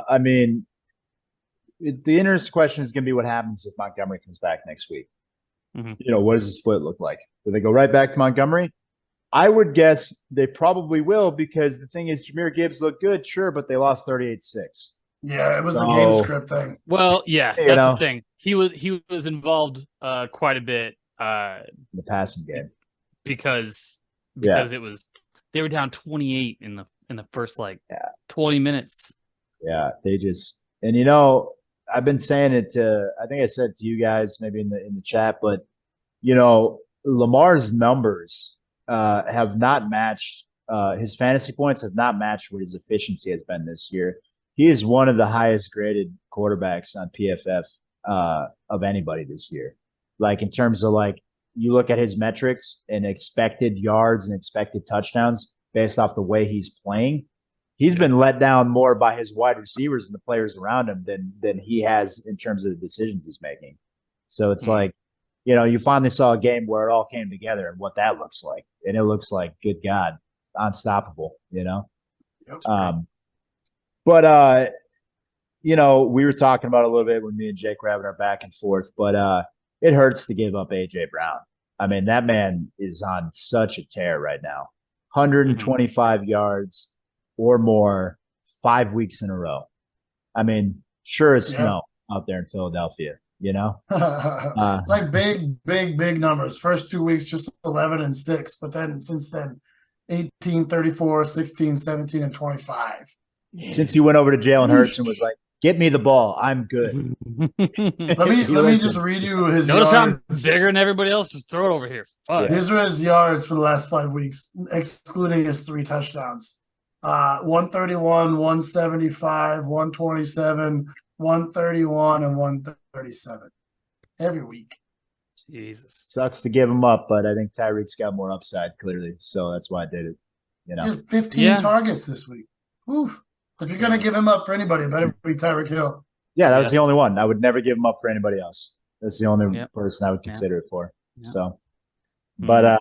I mean, the interesting question is going to be what happens if Montgomery comes back next week. What does the split look like? Do they go right back to Montgomery? I would guess they probably will because the thing is, Jahmyr Gibbs looked good, sure, but they lost 38-6. Yeah, it was a game script thing. Well, yeah, that's the thing. He was involved quite a bit in the passing game because it was they were down 28 in the first 20 minutes. Yeah, they just and I've been saying it to I think I said to you guys maybe in the chat, but Lamar's numbers have not matched his fantasy points have not matched what his efficiency has been this year. He is one of the highest graded quarterbacks on PFF of anybody this year. In terms of you look at his metrics and expected yards and expected touchdowns based off the way he's playing. He's been let down more by his wide receivers and the players around him than he has in terms of the decisions he's making. So it's you finally saw a game where it all came together and what that looks like. And it looks like, good God, unstoppable, Yep. But we were talking about a little bit when me and Jake were having our back and forth, but it hurts to give up A.J. Brown. I mean, that man is on such a tear right now. 125 yards or more 5 weeks in a row. I mean, sure as snow out there in Philadelphia, big numbers. First 2 weeks, just 11 and 6. But then since then, 18, 34, 16, 17, and 25. Since he went over to Jalen Hurts and was like, get me the ball. I'm good. Let me just read you his Notice yards. I'm bigger than everybody else. Just throw it over here. Fuck. These are his yards for the last 5 weeks, excluding his 3 touchdowns. 131, 175, 127, 131, and 137. Every week. Jesus. Sucks to give him up, but I think Tyreek's got more upside, clearly. So that's why I did it. You He know, had 15 targets this week. Oof. If you're going to give him up for anybody, it better be Tyreek Hill. yeah, that was the only one. I would never give him up for anybody else. That's the only person I would consider it for. So, but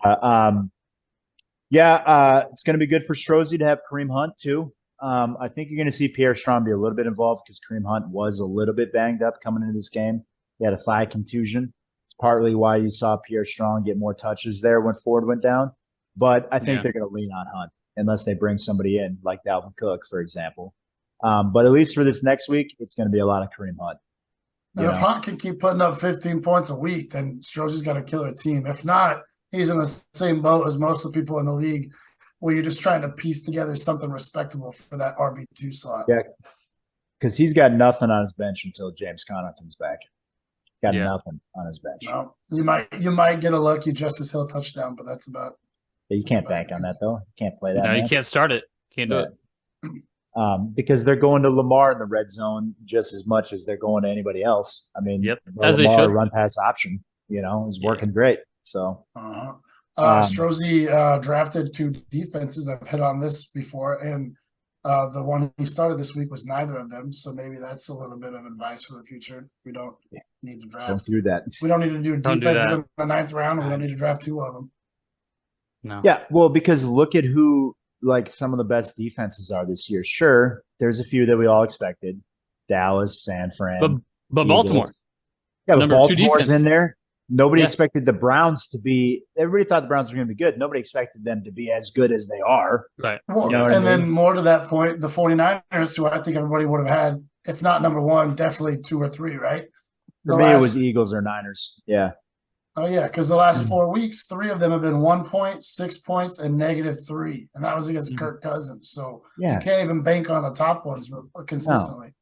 it's going to be good for Strozzi to have Kareem Hunt too. I think you're going to see Pierre Strong be a little bit involved because Kareem Hunt was a little bit banged up coming into this game. He had a thigh contusion. It's partly why you saw Pierre Strong get more touches there when Ford went down. But I think they're going to lean on Hunt unless they bring somebody in like Dalvin Cook, for example. But at least for this next week, it's going to be a lot of Kareem Hunt. And if Hunt can keep putting up 15 points a week, then Strozzi's got a killer team. If not, he's in the same boat as most of the people in the league where you're just trying to piece together something respectable for that RB2 slot. Yeah, because he's got nothing on his bench until James Conner comes back. Got nothing on his bench. No, you might get a lucky Justice Hill touchdown, but that's about. Yeah, you can't bank on that though. You can't play that. No, you can't start it. Can't do it. Because they're going to Lamar in the red zone just as much as they're going to anybody else. I mean, as they should. Run pass option, is working great. So, Strozzi drafted 2 defenses. I've hit on this before, and the one he started this week was neither of them. So maybe that's a little bit of advice for the future. We don't need to draft. Don't do that. We don't need to do defenses in the 9th round. We don't need to draft 2 of them. No. Yeah, well, because look at who some of the best defenses are this year. Sure, there's a few that we all expected: Dallas, San Fran, but Baltimore. Yeah, but Baltimore's in there. Nobody expected the Browns to be. Everybody thought the Browns were going to be good. Nobody expected them to be as good as they are. Right. Well, then more to that point, the 49ers, who I think everybody would have had, if not number 1, definitely 2 or 3, right? For me, it was Eagles or Niners. Yeah. Oh, yeah, because the last 4 weeks, 3 of them have been 1 point, 6 points, and -3. And that was against Kirk Cousins. So you can't even bank on the top ones consistently. No.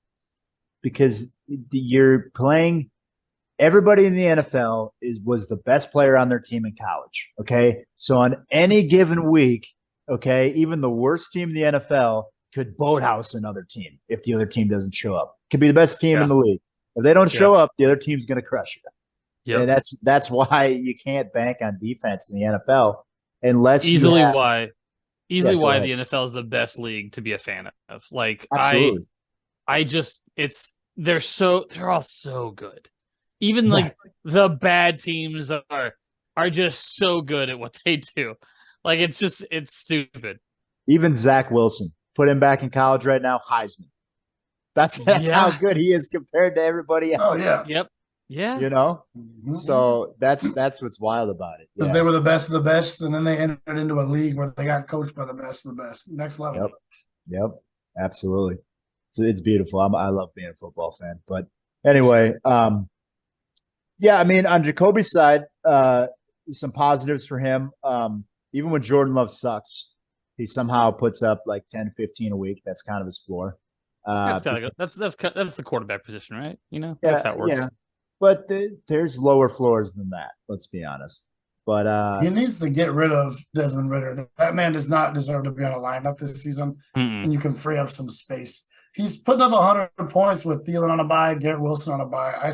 Because you're playing – everybody in the NFL was the best player on their team in college, okay? So on any given week, okay, even the worst team in the NFL could boathouse another team if the other team doesn't show up. Could be the best team in the league. If they don't show up, the other team's going to crush you. Yep. And that's why you can't bank on defense in the NFL unless why the NFL is the best league to be a fan of. Like absolutely. They're all so good. Even like the bad teams are just so good at what they do. Like it's stupid. Even Zach Wilson, put him back in college right now, Heisman. That's how good he is compared to everybody else. Oh yeah. Yep. Yeah. So that's what's wild about it. Because they were the best of the best, and then they entered into a league where they got coached by the best of the best. Next level. Yep. Absolutely. So it's beautiful. I love being a football fan. But anyway, I mean, on Jacoby's side, some positives for him. Even when Jordan Love sucks, he somehow puts up like 10, 15 a week. That's kind of his floor. That's the quarterback position, right? That's how it works. Yeah. But there's lower floors than that. Let's be honest. But he needs to get rid of Desmond Ridder. That man does not deserve to be on a lineup this season. And you can free up some space. He's putting up 100 points with Thielen on a bye, Garrett Wilson on a bye. I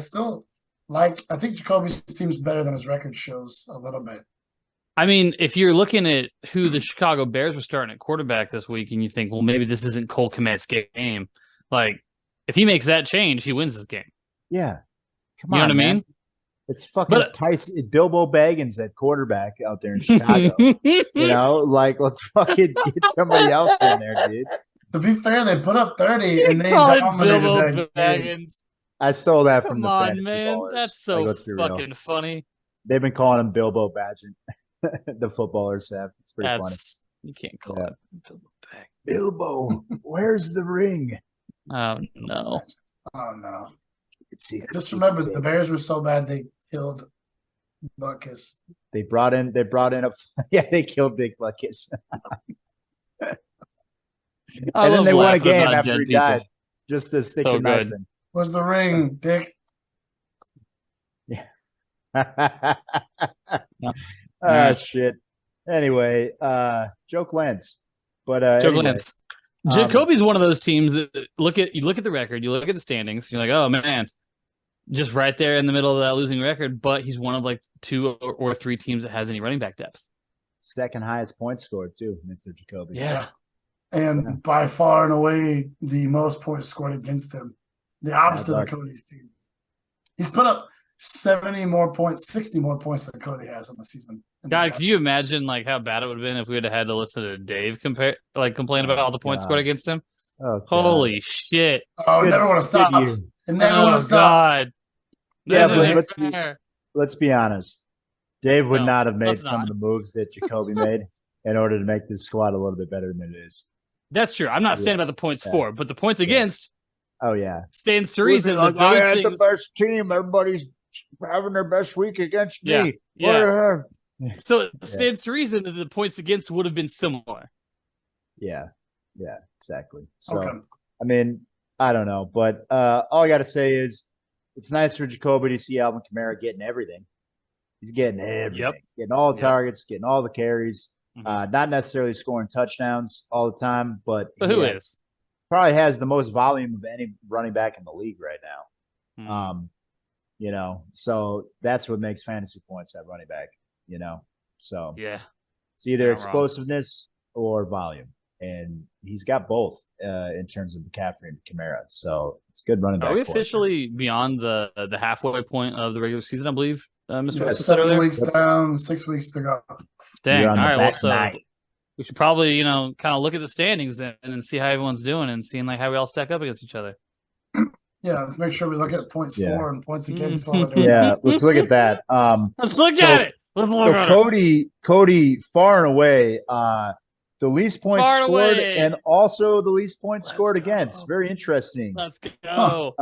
think Jacoby's team's better than his record shows a little bit. I mean, if you're looking at who the Chicago Bears were starting at quarterback this week, and you think, well, maybe this isn't Cole Kmet's game. Like, if he makes that change, he wins this game. Yeah. Come on, what I mean? It's fucking Tyson, Bilbo Baggins at quarterback out there in Chicago. Let's fucking get somebody else in there, dude. To be fair, they put up 30 and they dominated Bilbo Baggins. I stole that from Come on, man. That's so fucking funny. They've been calling him Bilbo Baggins. The footballers have. It's pretty funny. You can't call it Bilbo Baggins. Bilbo, where's the ring? Oh, no. Oh, no. Just remember, the Bears were so bad they killed Butkus. They brought in they killed Big Butkus. And then they won a game after he died. Just to stick your knife in. Where's the ring, Dick? Yeah. Shit. Anyway, joke Lance. But joke Lance. Jacoby's one of those teams that you look at the record, you look at the standings, you're like, oh man, just right there in the middle of that losing record, but he's one of like 2 or 3 teams that has any running back depth. Second highest point scored too, Mr. Jacoby. Yeah. And by far and away the most points scored against him. The opposite of Cody's team. He's put up 60 more points than Cody has on the season. God, can you imagine like how bad it would have been if we would have had to listen to Dave complain about all the points scored against him? Oh, holy shit! Oh, it never would have stopped. It never would have stopped. Yeah, but let's be honest. Dave would not have made some of the moves that Jacoby made in order to make this squad a little bit better than it is. That's true. I'm not saying about the points for, but the points against. Oh yeah, stands to reason. Like, I had the best team. Everybody's having their best week against me. Yeah. So it stands to reason that the points against would have been similar. Yeah, exactly. So, I mean, I don't know, but all I got to say is it's nice for Jacoby to see Alvin Kamara getting everything. He's getting everything, getting all the targets, getting all the carries. Not necessarily scoring touchdowns all the time, but who is? Probably has the most volume of any running back in the league right now. You know, so that's what makes fantasy points at running back, you know. So it's either explosiveness or volume. And he's got both in terms of McCaffrey and Kamara. So it's good running back. Are we officially beyond the halfway point of the regular season, I believe, Mr. Yeah, 7 weeks down, 6 weeks to go. Dang. All right. Well, so we should probably, you know, kind of look at the standings then and see how everyone's doing and seeing like how we all stack up against each other. Yeah, let's make sure we look at points for and points against. Yeah, let's look at that. Let's look at it. Let's look at it. Cody, far and away, the least points scored and also the least points scored against. Very interesting. Let's go.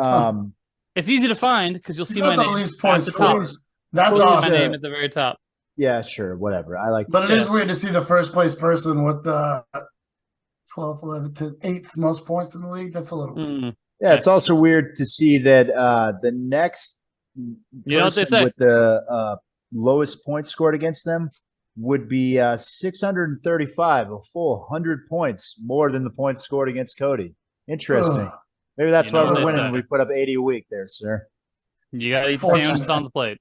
It's easy to find because you'll see my name least points at the top. That's awesome. My name at the very top. Yeah, sure, whatever. I like. But it is weird to see the first place person with the 12, 11 to 8th most points in the league. That's a little weird. Yeah, it's also weird to see that the next you know what they say with the lowest points scored against them would be 635, a full 100 points more than the points scored against Cody. Interesting. Maybe that's why we're winning. We put up 80 a week there, sir. You got to eat the sandwiches on the plate.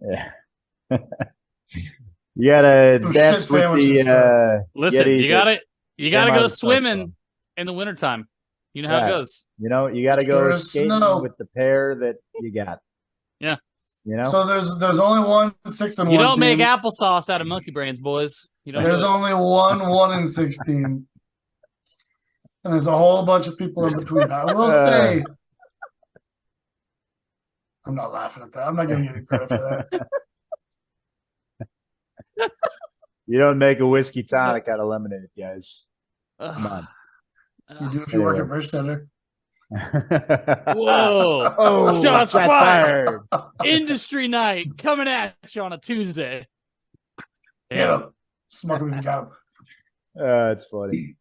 Yeah. You got to dance with the listen, you got to go swimming in the wintertime. You know how it goes. You know, you got to go skating with the pair that you got. Yeah. You know? So there's only 1 6-1. You don't make applesauce out of monkey brains, boys. You don't. There's only 1 16. And there's a whole bunch of people in between. I will say, I'm not laughing at that. I'm not giving you any credit for that. You don't make a whiskey tonic out of lemonade, guys. Come on. You do if you work at Bridge Center. Whoa. Oh, shots fired. Industry night coming at you on a Tuesday. Get him. Smoke him if you got him. It's funny.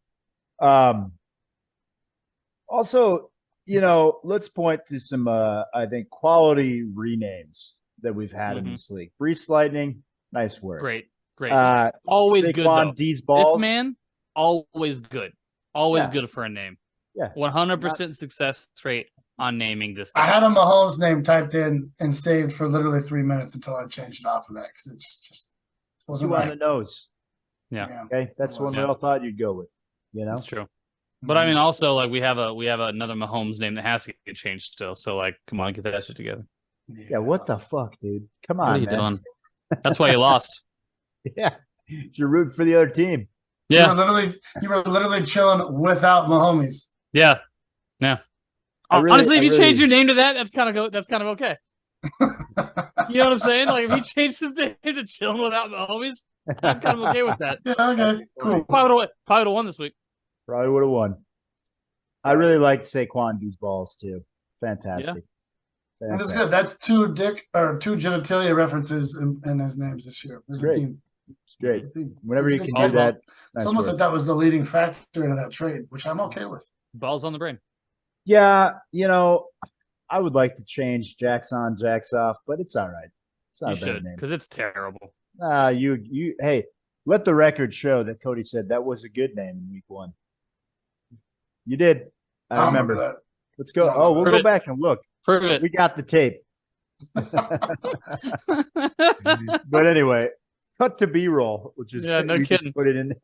Also, you know, let's point to some, I think, quality renames that we've had in this league. Brees Lightning, nice work. Great. Always Saquon good, D's balls. This man, always good. Always good for a name. Yeah. 100% success rate on naming this guy. I had a Mahomes name typed in and saved for literally 3 minutes until I changed it off of that because it just wasn't right. On the nose. Yeah. Okay. That's the one we all thought you'd go with. You know? That's true. But I mean, also, like we have another Mahomes name that has to get changed still. So, like, come on, get that shit together. Yeah. What the fuck, dude? Come on, what are you man. doing? That's why you lost. Yeah. You're rooting for the other team. Yeah. You were literally chilling without Mahomes. Yeah. Honestly, if you change your name to that, that's kind of okay. You know what I'm saying? Like if he changed his name to chilling without Mahomes, I'm kind of okay with that. Yeah, okay, cool. Probably would have won this week. Probably would have won. I really like Saquon D's balls too. Fantastic. Yeah. And it's good. That's 2 genitalia references in his names this year. This great. It's great. Whenever you can do that, it's almost like that was the leading factor into that trade, which I'm okay with. Balls on the brain. Yeah, you know, I would like to change Jacks on, Jacks off, but it's all right. It's not a bad name because it's terrible. Hey, let the record show that Cody said that was a good name in week 1. You did. I remember that. Let's go. Oh, we'll go back and look. Prove it. We got the tape. But anyway, cut to B-roll, which is no kidding. Put it in.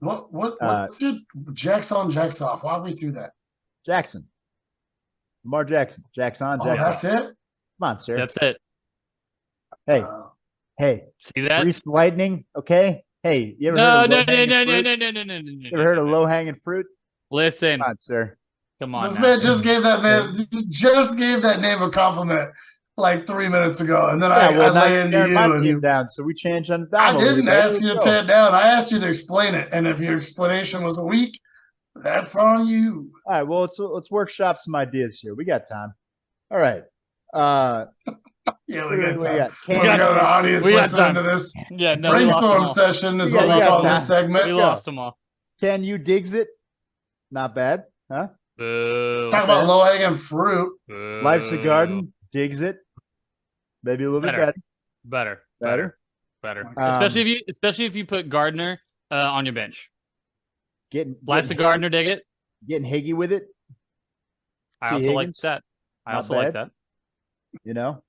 What's your jacks on, jacks off? Walk me through that. Jackson. Lamar Jackson. Jacks on, jacks that's off. it? Come on, sir. That's it. Hey. See that? Greased lightning, okay? Hey, you ever heard of no. You ever heard of low-hanging fruit? Listen. Come on, sir. Come on. This man just gave that name a compliment like 3 minutes ago, and then I lay into you. And you down, so we changed on the down. I didn't ask you to tear it down. I asked you to explain it, and if your explanation was weak, that's on you. All right. Well, let's workshop some ideas here. We got time. All right. Yeah, we got time. We got an audience listening to this. Yeah, no, brainstorm session is what we call this segment. We lost them all. Can you digs it? Not bad, huh? Talk about low hanging fruit. Life's a garden. Digs it. Maybe a little bit better. Better. Especially if you put Gardner on your bench. Life's a gardener. Dig it. Getting Higgy with it. I also like that. Like that. You know.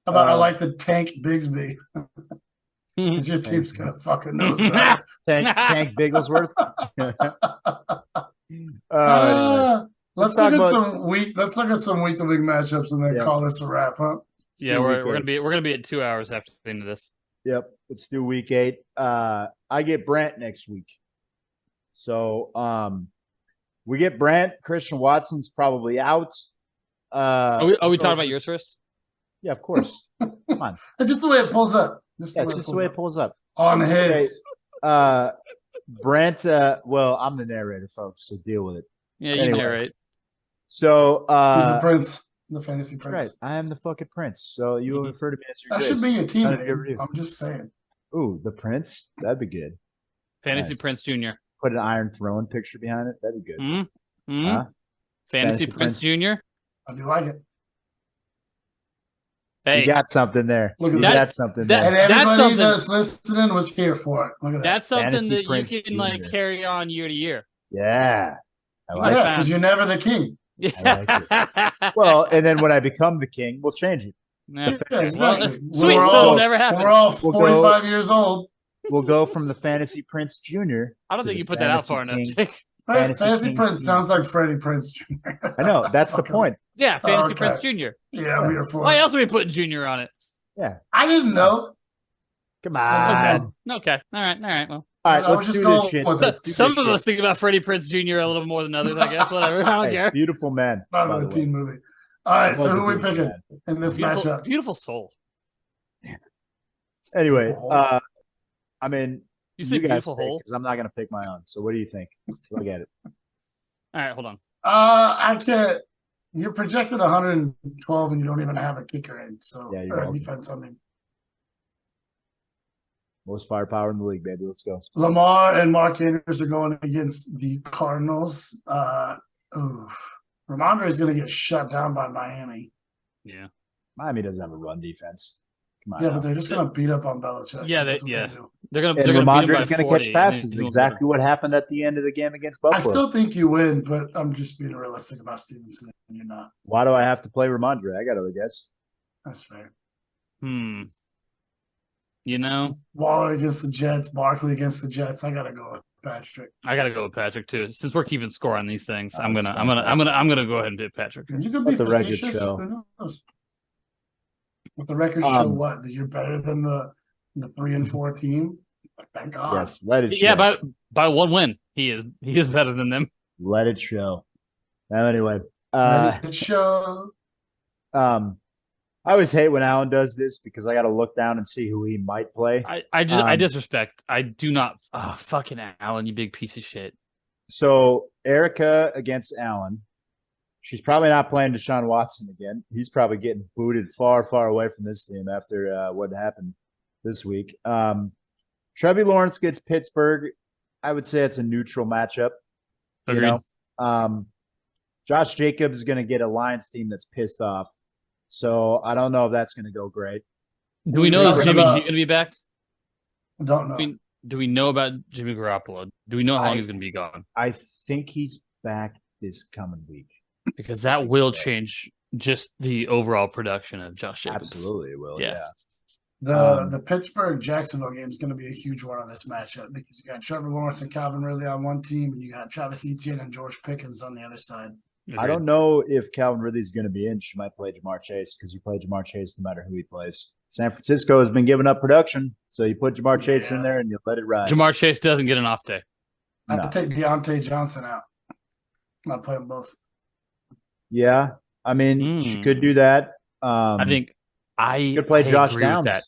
How about I like the Tank Bigsby? Because your team's gonna fucking knows that. Tank Bigglesworth. Let's look at some week to week matchups and then call this a wrap, huh? Yeah, we're gonna be at 2 hours after the end of this. Yep. Let's do week 8. I get Brant next week. So we get Brant. Christian Watson's probably out. Are we talking about yours first? Yeah, of course. Come on. It's just the way it pulls up. Just the way it pulls up. On hits. Brant, well, I'm the narrator, folks, so deal with it. Yeah, you narrate. So he's the prince, the fantasy prince. Right. I am the fucking prince. So you will refer to me as your That should be your team name. I'm just saying. Ooh, the prince? That'd be good. Fantasy Prince Jr. Put an Iron Throne picture behind it. That'd be good. Huh? Fantasy Prince Jr. I do like it. Hey, you got something there. Look at that. Got something there. And everybody that's listening was here for it. Look at that. That's something Fantasy that Prince you can Jr. carry on year to year. Yeah. Because you're never the king. Well, and then when I become the king, we'll change it. Yeah, exactly. Sweet, so it'll never happen. We're all 45 years old. We'll go from the Fantasy Prince Jr. I don't think you put that out far enough. Fantasy Prince sounds like Freddie Prince Jr. I know. That's the point. Yeah, Fantasy Prince Jr. Yeah, we are for Why else are we putting Jr. on it? Yeah. I didn't know. Come on. Okay. All right. Well. All right, let's do this shit. Some of us think about Freddie Prince Jr. a little more than others, I guess. Whatever. I don't care. Beautiful man. Not a teen movie. All right, so who are we picking in this matchup? Beautiful soul. Anyway, I mean, you say beautiful hole? Because I'm not going to pick my own. So what do you think? Look at it. All right, hold on. I can't. You're projected 112 and you don't even have a kicker in. So, yeah, or defense, I mean. Most firepower in the league, baby. Let's go. Lamar and Mark Andrews are going against the Cardinals. Ramondre is going to get shut down by Miami. Yeah. Miami doesn't have a run defense. Come on. Yeah, but they're just going to beat up on Belichick. Yeah, they're going to. Ramondre is going to catch passes. Exactly what happened at the end of the game against Buffalo. I still think you win, but I'm just being realistic about Stevenson, and you're not. Why do I have to play Ramondre? I got to guess. That's fair. You know, Waller against the Jets, Barkley against the Jets. I got to go with Patrick. I got to go with Patrick too. Since we're keeping score on these things, I'm gonna go ahead and pick Patrick. You could be facetious. Who knows? But the records show what? That you're better than the 3-4 team. Thank God. Yes, let it show. Yeah, by one win, he is better than them. Let it show. Now, anyway, let it show. I always hate when Alan does this because I got to look down and see who he might play. I disrespect. I do not. Oh, fucking Alan, you big piece of shit. So Erica against Alan. She's probably not playing Deshaun Watson again. He's probably getting booted far, far away from this team after what happened this week. Trevor Lawrence gets Pittsburgh. I would say it's a neutral matchup. Agreed. You know? Josh Jacobs is going to get a Lions team that's pissed off. So I don't know if that's going to go great. Do we know is Jimmy G going to be back? I don't know. Do we know about Jimmy Garoppolo? Do we know how long he's going to be gone? I think he's back this coming week. because that will change just the overall production of Josh Jacobs. Absolutely, it will. Yeah. Yeah. The Pittsburgh Jacksonville game is going to be a huge one on this matchup because you got Trevor Lawrence and Calvin Ridley on one team, and you got Travis Etienne and George Pickens on the other side. Agreed. I don't know if Calvin Ridley's going to be in. She might play Jamar Chase because you play Jamar Chase no matter who he plays. San Francisco has been giving up production, so you put Jamar Chase in there and you let it ride. Jamar Chase doesn't get an off day. I have to take Deontay Johnson out. Not play them both. Yeah, I mean, she could do that. I think I could play Josh agree Downs. With that.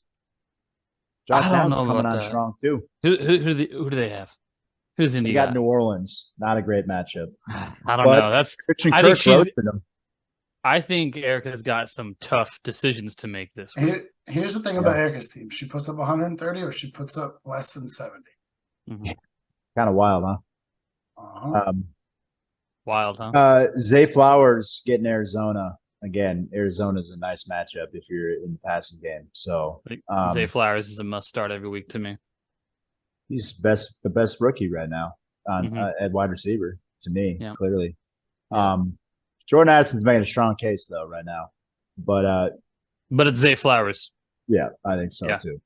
Josh I don't Downs know coming about on that. strong too. Who do they have? Who's in You got New Orleans. Not a great matchup. I don't know. That's Christian I Kirk think she's. roasted him. I think Erica's got some tough decisions to make this week. Here's the thing about Erica's team. She puts up 130 or she puts up less than 70. Mm-hmm. Kind of wild, huh? Uh-huh. Wild, huh? Zay Flowers getting Arizona. Again, Arizona's a nice matchup if you're in the passing game. So Zay Flowers is a must start every week to me. He's the best rookie right now at wide receiver to me, clearly. Jordan Addison's making a strong case though right now, but it's Zay Flowers. Yeah, I think so too.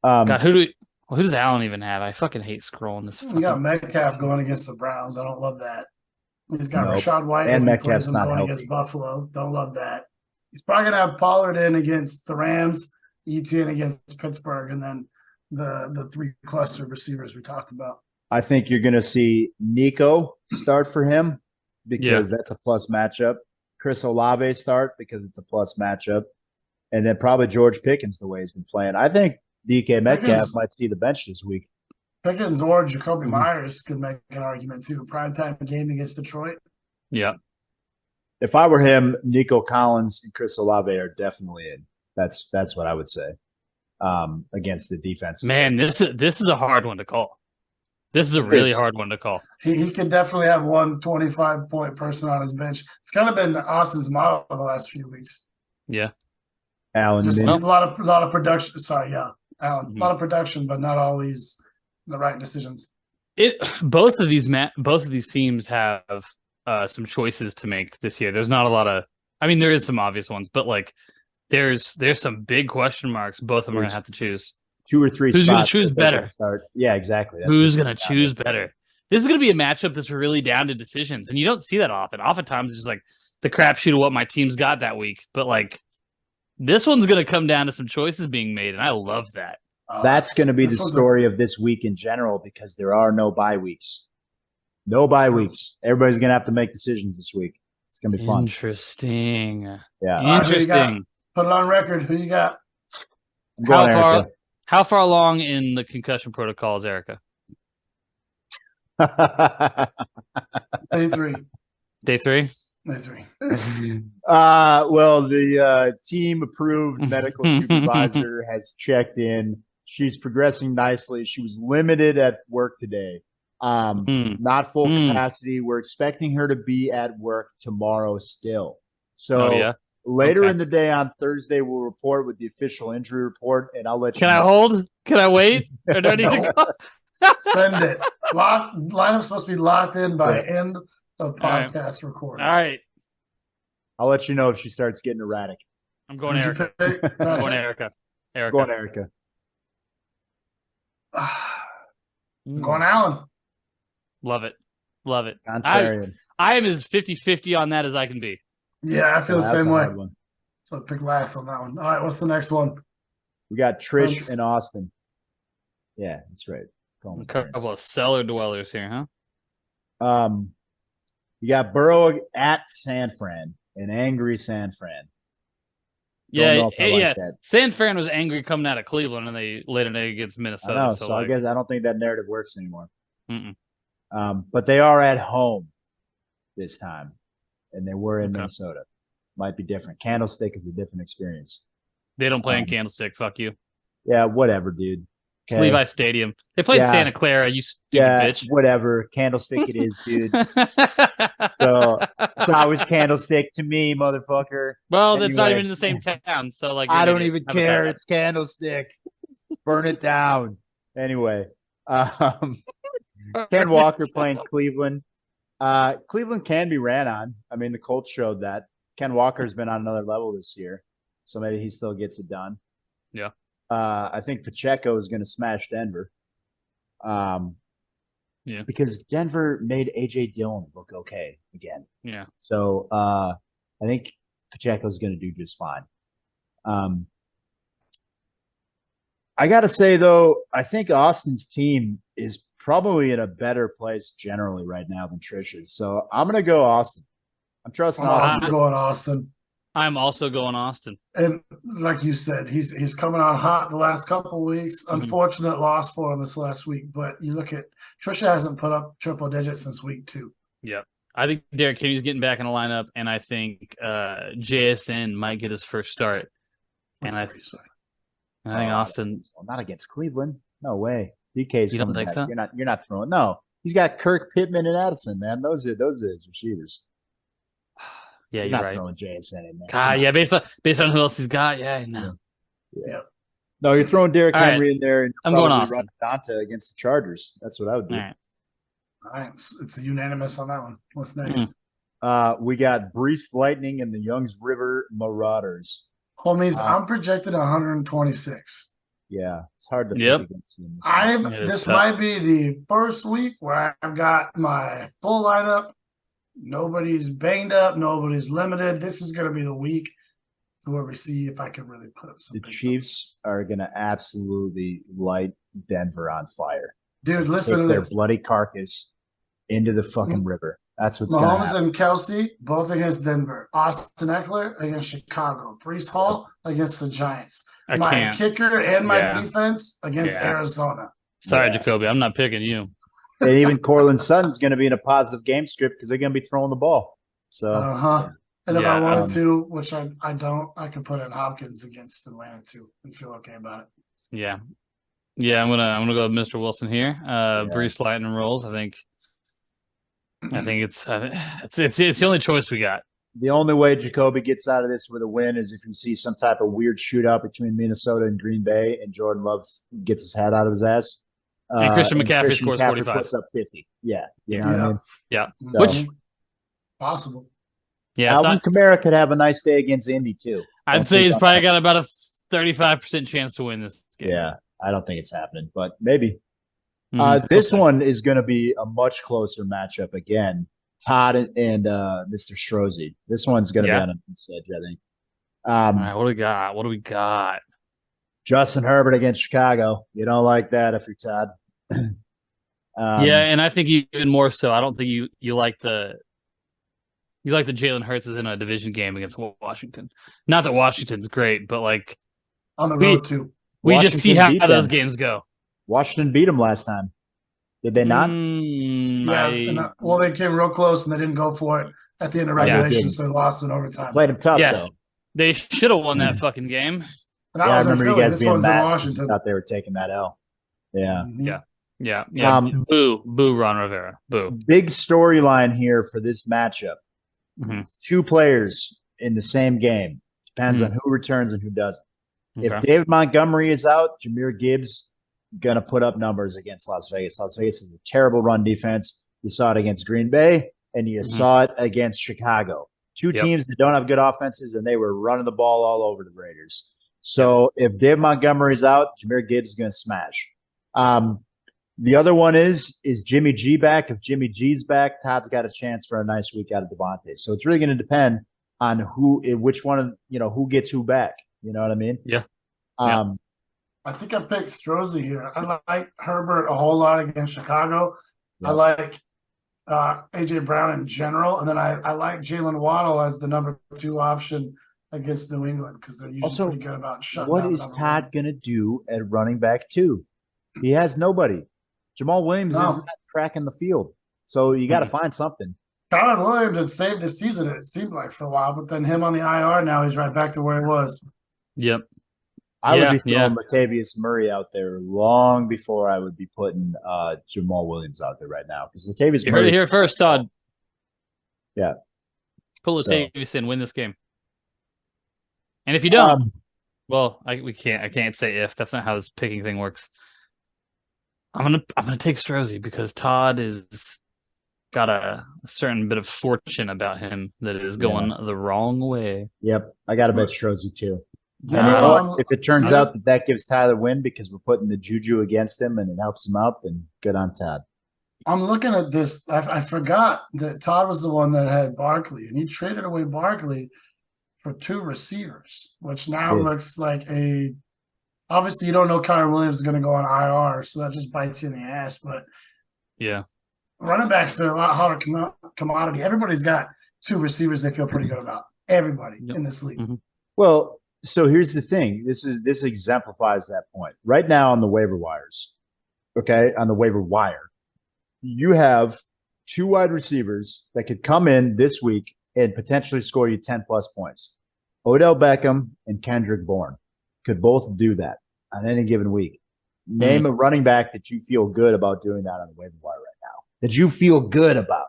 God, who does Allen even have? I fucking hate scrolling this. We got Metcalf going against the Browns. I don't love that. He's got Rashad White and Metcalf's not going healthy. Against Buffalo. Don't love that. He's probably gonna have Pollard in against the Rams, Etienne against Pittsburgh, and then the three cluster receivers we talked about. I think you're gonna see Nico start for him because that's a plus matchup. Chris Olave start because it's a plus matchup, and then probably George Pickens the way he's been playing. I think DK Metcalf might see the bench this week. Pickens or Jacoby Myers could make an argument too. Primetime game against Detroit. Yeah. If I were him, Nico Collins and Chris Olave are definitely in. That's what I would say against the defense. Man, this is a hard one to call. This is a really hard one to call. He could definitely have one 25-point person on his bench. It's kind of been Austin's model for the last few weeks. Yeah. Allen, just a lot of production. Sorry, yeah, Allen. A lot of production, but not always the right decisions. Both of these teams have some choices to make this year. There's not a lot of. I mean, there is some obvious ones, but like there's some big question marks. Both of them are gonna have to choose 2 or 3. Who's going to choose better? Yeah, exactly. Who's going to choose better? This is going to be a matchup that's really down to decisions, and you don't see that often. Oftentimes, it's just like the crapshoot of what my team's got that week. But like this one's going to come down to some choices being made, and I love that. That's going to be the story of this week in general because there are no bye weeks. No bye weeks. Everybody's going to have to make decisions this week. It's going to be fun. Interesting. Yeah. Interesting. Put it on record. Who you got? How far along in the concussion protocol is Erica? Day 3. Day 3? Day 3. Well, the team-approved medical supervisor has checked in. She's progressing nicely. She was limited at work today. Not full capacity. We're expecting her to be at work tomorrow still. So later in the day on Thursday, we'll report with the official injury report, and I'll let you know. Can I hold? Can I wait? Or do I need to go? Send it. Lineup's supposed to be locked in by end of podcast recording. All right. I'll let you know if she starts getting erratic. I'm going Erica. I'm going Erica. I'm going Erica. I'm going Allen. Love it. Love it. I am as 50-50 on that as I can be. Yeah, I feel the same way. So I picked last on that one. All right, what's the next one? We got Trish and Austin. Yeah, that's right. A couple of cellar dwellers here, huh? You got Burrow at San Fran, an angry San Fran. Yeah. San Fran was angry coming out of Cleveland, and they laid an egg against Minnesota. I know, so I guess I don't think that narrative works anymore. But they are at home this time, and they were in Minnesota. Might be different. Candlestick is a different experience. They don't play in Candlestick. Fuck you. Yeah, whatever, dude. Okay. Levi Stadium. They played Santa Clara. You stupid bitch. Whatever. Candlestick it is, dude. So it's always Candlestick to me, motherfucker. Well, that's not even in the same town. So like, I don't even care. It's Candlestick. Burn it down. Anyway, Ken Walker playing Cleveland. Cleveland can be ran on. I mean, the Colts showed that. Ken Walker's been on another level this year, so maybe he still gets it done. Yeah. I think Pacheco is going to smash Denver. Yeah. Because Denver made AJ Dillon look okay again. Yeah. So I think Pacheco's going to do just fine. I got to say, though, I think Austin's team is probably in a better place generally right now than Trish's. So I'm going to go Austin. I'm trusting I'm Austin. also going Austin. I'm also going Austin. And like you said, he's coming on hot the last couple of weeks. Unfortunate loss for him this last week. But you look at Trisha hasn't put up triple digits since week 2. Yeah. I think Derrick Henry's getting back in the lineup, and I think JSN might get his first start. And I think Austin. Not against Cleveland. No way. DK's You don't coming think back. so? You're not throwing. No, he's got Kirk, Pittman, and Addison. Man, those are his receivers. Yeah, You're you're not right. throwing JSN in there. God, yeah, based on who else he's got, yeah, no. Yeah. No, you're throwing Derrick All Henry in there, and I'm going probably Austin. run Dante against the Chargers. That's what I would do. All All right, it's a unanimous on that one. What's next? We got Brees Lightning and the Youngs River Marauders. Homies, I'm projected 126. Yeah, it's hard to pick Yep. against you in this one. This might be the first week where I've got my full lineup. Nobody's banged up. Nobody's limited. This is going to be the week to where we see if I can really put up some. The Chiefs are going to absolutely light Denver on fire. Dude, listen Take to their this. bloody carcass into the fucking river. That's what's going to Mahomes happen. and Kelsey, both against Denver. Austin Eckler against Chicago. Brees Hall against the Giants. I my can't. kicker and my Yeah. defense against Yeah. Arizona. Sorry, Yeah. Jacoby, I'm not picking you. And even Cortland Sutton's going to be in a positive game script because they're going to be throwing the ball. So, And if I Yeah, wanted to, which I don't, I could put in Hopkins against Atlanta too and feel okay about it. Yeah. Yeah, I'm gonna go with Mr. Wilson here. Brees Lightning rolls. I think it's the only choice we got. the only way Jacoby gets out of this with a win is if you see some type of weird shootout between Minnesota and Green Bay, and Jordan Love gets his head out of his ass. And Christian McCaffrey scores 45. Puts up 50. Yeah. You know Yeah. what I mean? Yeah. So- Which Possible. yeah, it's Alvin not, Kamara could have a nice day against Indy too. I'd say he's probably got about a 35% chance to win this game. Yeah, I don't think it's happening, but maybe. Mhm. This one is going to be a much closer matchup again. Todd and Mr. Strozzi. This one's going to be on a edge, I think. All right, what do we got? Justin Herbert against Chicago. You don't like that if you're Todd. Yeah, and I think even more so. I don't think you like the Jalen Hurts is in a division game against Washington. Not that Washington's great, but like On the road too. we just see Washington how beat those them. games go. Washington beat them last time. Did they not? Well, they came real close and they didn't go for it at the end of regulation, so they lost in overtime. Played them tough, Yeah. though. They should have won that fucking game. And that Yeah, I was in remember you Philly. guys This being one's in mad. Washington. Thought they were taking that L. Yeah. Mhm. Yeah. Boo, Ron Rivera. Boo. Big storyline here for this matchup. Mhm. Two players in the same game. Depends on who returns and who doesn't. If David Montgomery is out, Jahmyr Gibbs going to put up numbers against Las Vegas. Las Vegas is a terrible run defense. You saw it against Green Bay, and you saw it against Chicago. Two teams that don't have good offenses, and they were running the ball all over the Raiders. So if David Montgomery's out, Jahmyr Gibbs is going to smash. The other one is Jimmy G back? If Jimmy G's back, Todd's got a chance for a nice week out of Devontae. So it's really going to depend on which one of who gets who back. You know what I mean? Yeah. I think I picked Strozzi here. I like Herbert a whole lot against Chicago. Yeah. I like A.J. Brown in general. And then I like Jalen Waddle as the number 2 option against New England because they're usually Also, pretty good about shutting what down is the number Todd 1. going to do at running back 2? He has nobody. Jamal Williams is not tracking the field. So you got to find something. Kyron Williams had saved the season, it seemed like, for a while. But then him on the IR, now he's right back to where he was. Yep. I would be throwing Latavius Murray out there long before I would be putting Jamal Williams out there right now. Because Latavius You Murray. heard it here first, Todd. Yeah. Pull Latavius in, win this game. And if you don't, I can't say if. That's not how this picking thing works. I'm gonna take Strozzi because Todd is got a certain bit of fortune about him that is going the wrong way. Yep, I got to bet Strozzi too. You And you know know, what? If it turns out that gives Tyler win because we're putting the juju against him and it helps him out, then good on Todd. I'm looking at this. I forgot that Todd was the one that had Barkley, and he traded away Barkley for 2 receivers, which now looks like a. Obviously, you don't know Kyron Williams is going to go on IR, so that just bites you in the ass. But yeah, running backs are a lot harder commodity. Everybody's got 2 receivers they feel pretty good about. Everybody in this league. Mm-hmm. Well, so here's the thing. This exemplifies that point. Right now on the waiver wires, okay, on the waiver wire, you have 2 wide receivers that could come in this week and potentially score you 10 plus points. Odell Beckham and Kendrick Bourne could both do that on any given week. Name a running back that you feel good about doing that on the waiver wire right now. That you feel good about.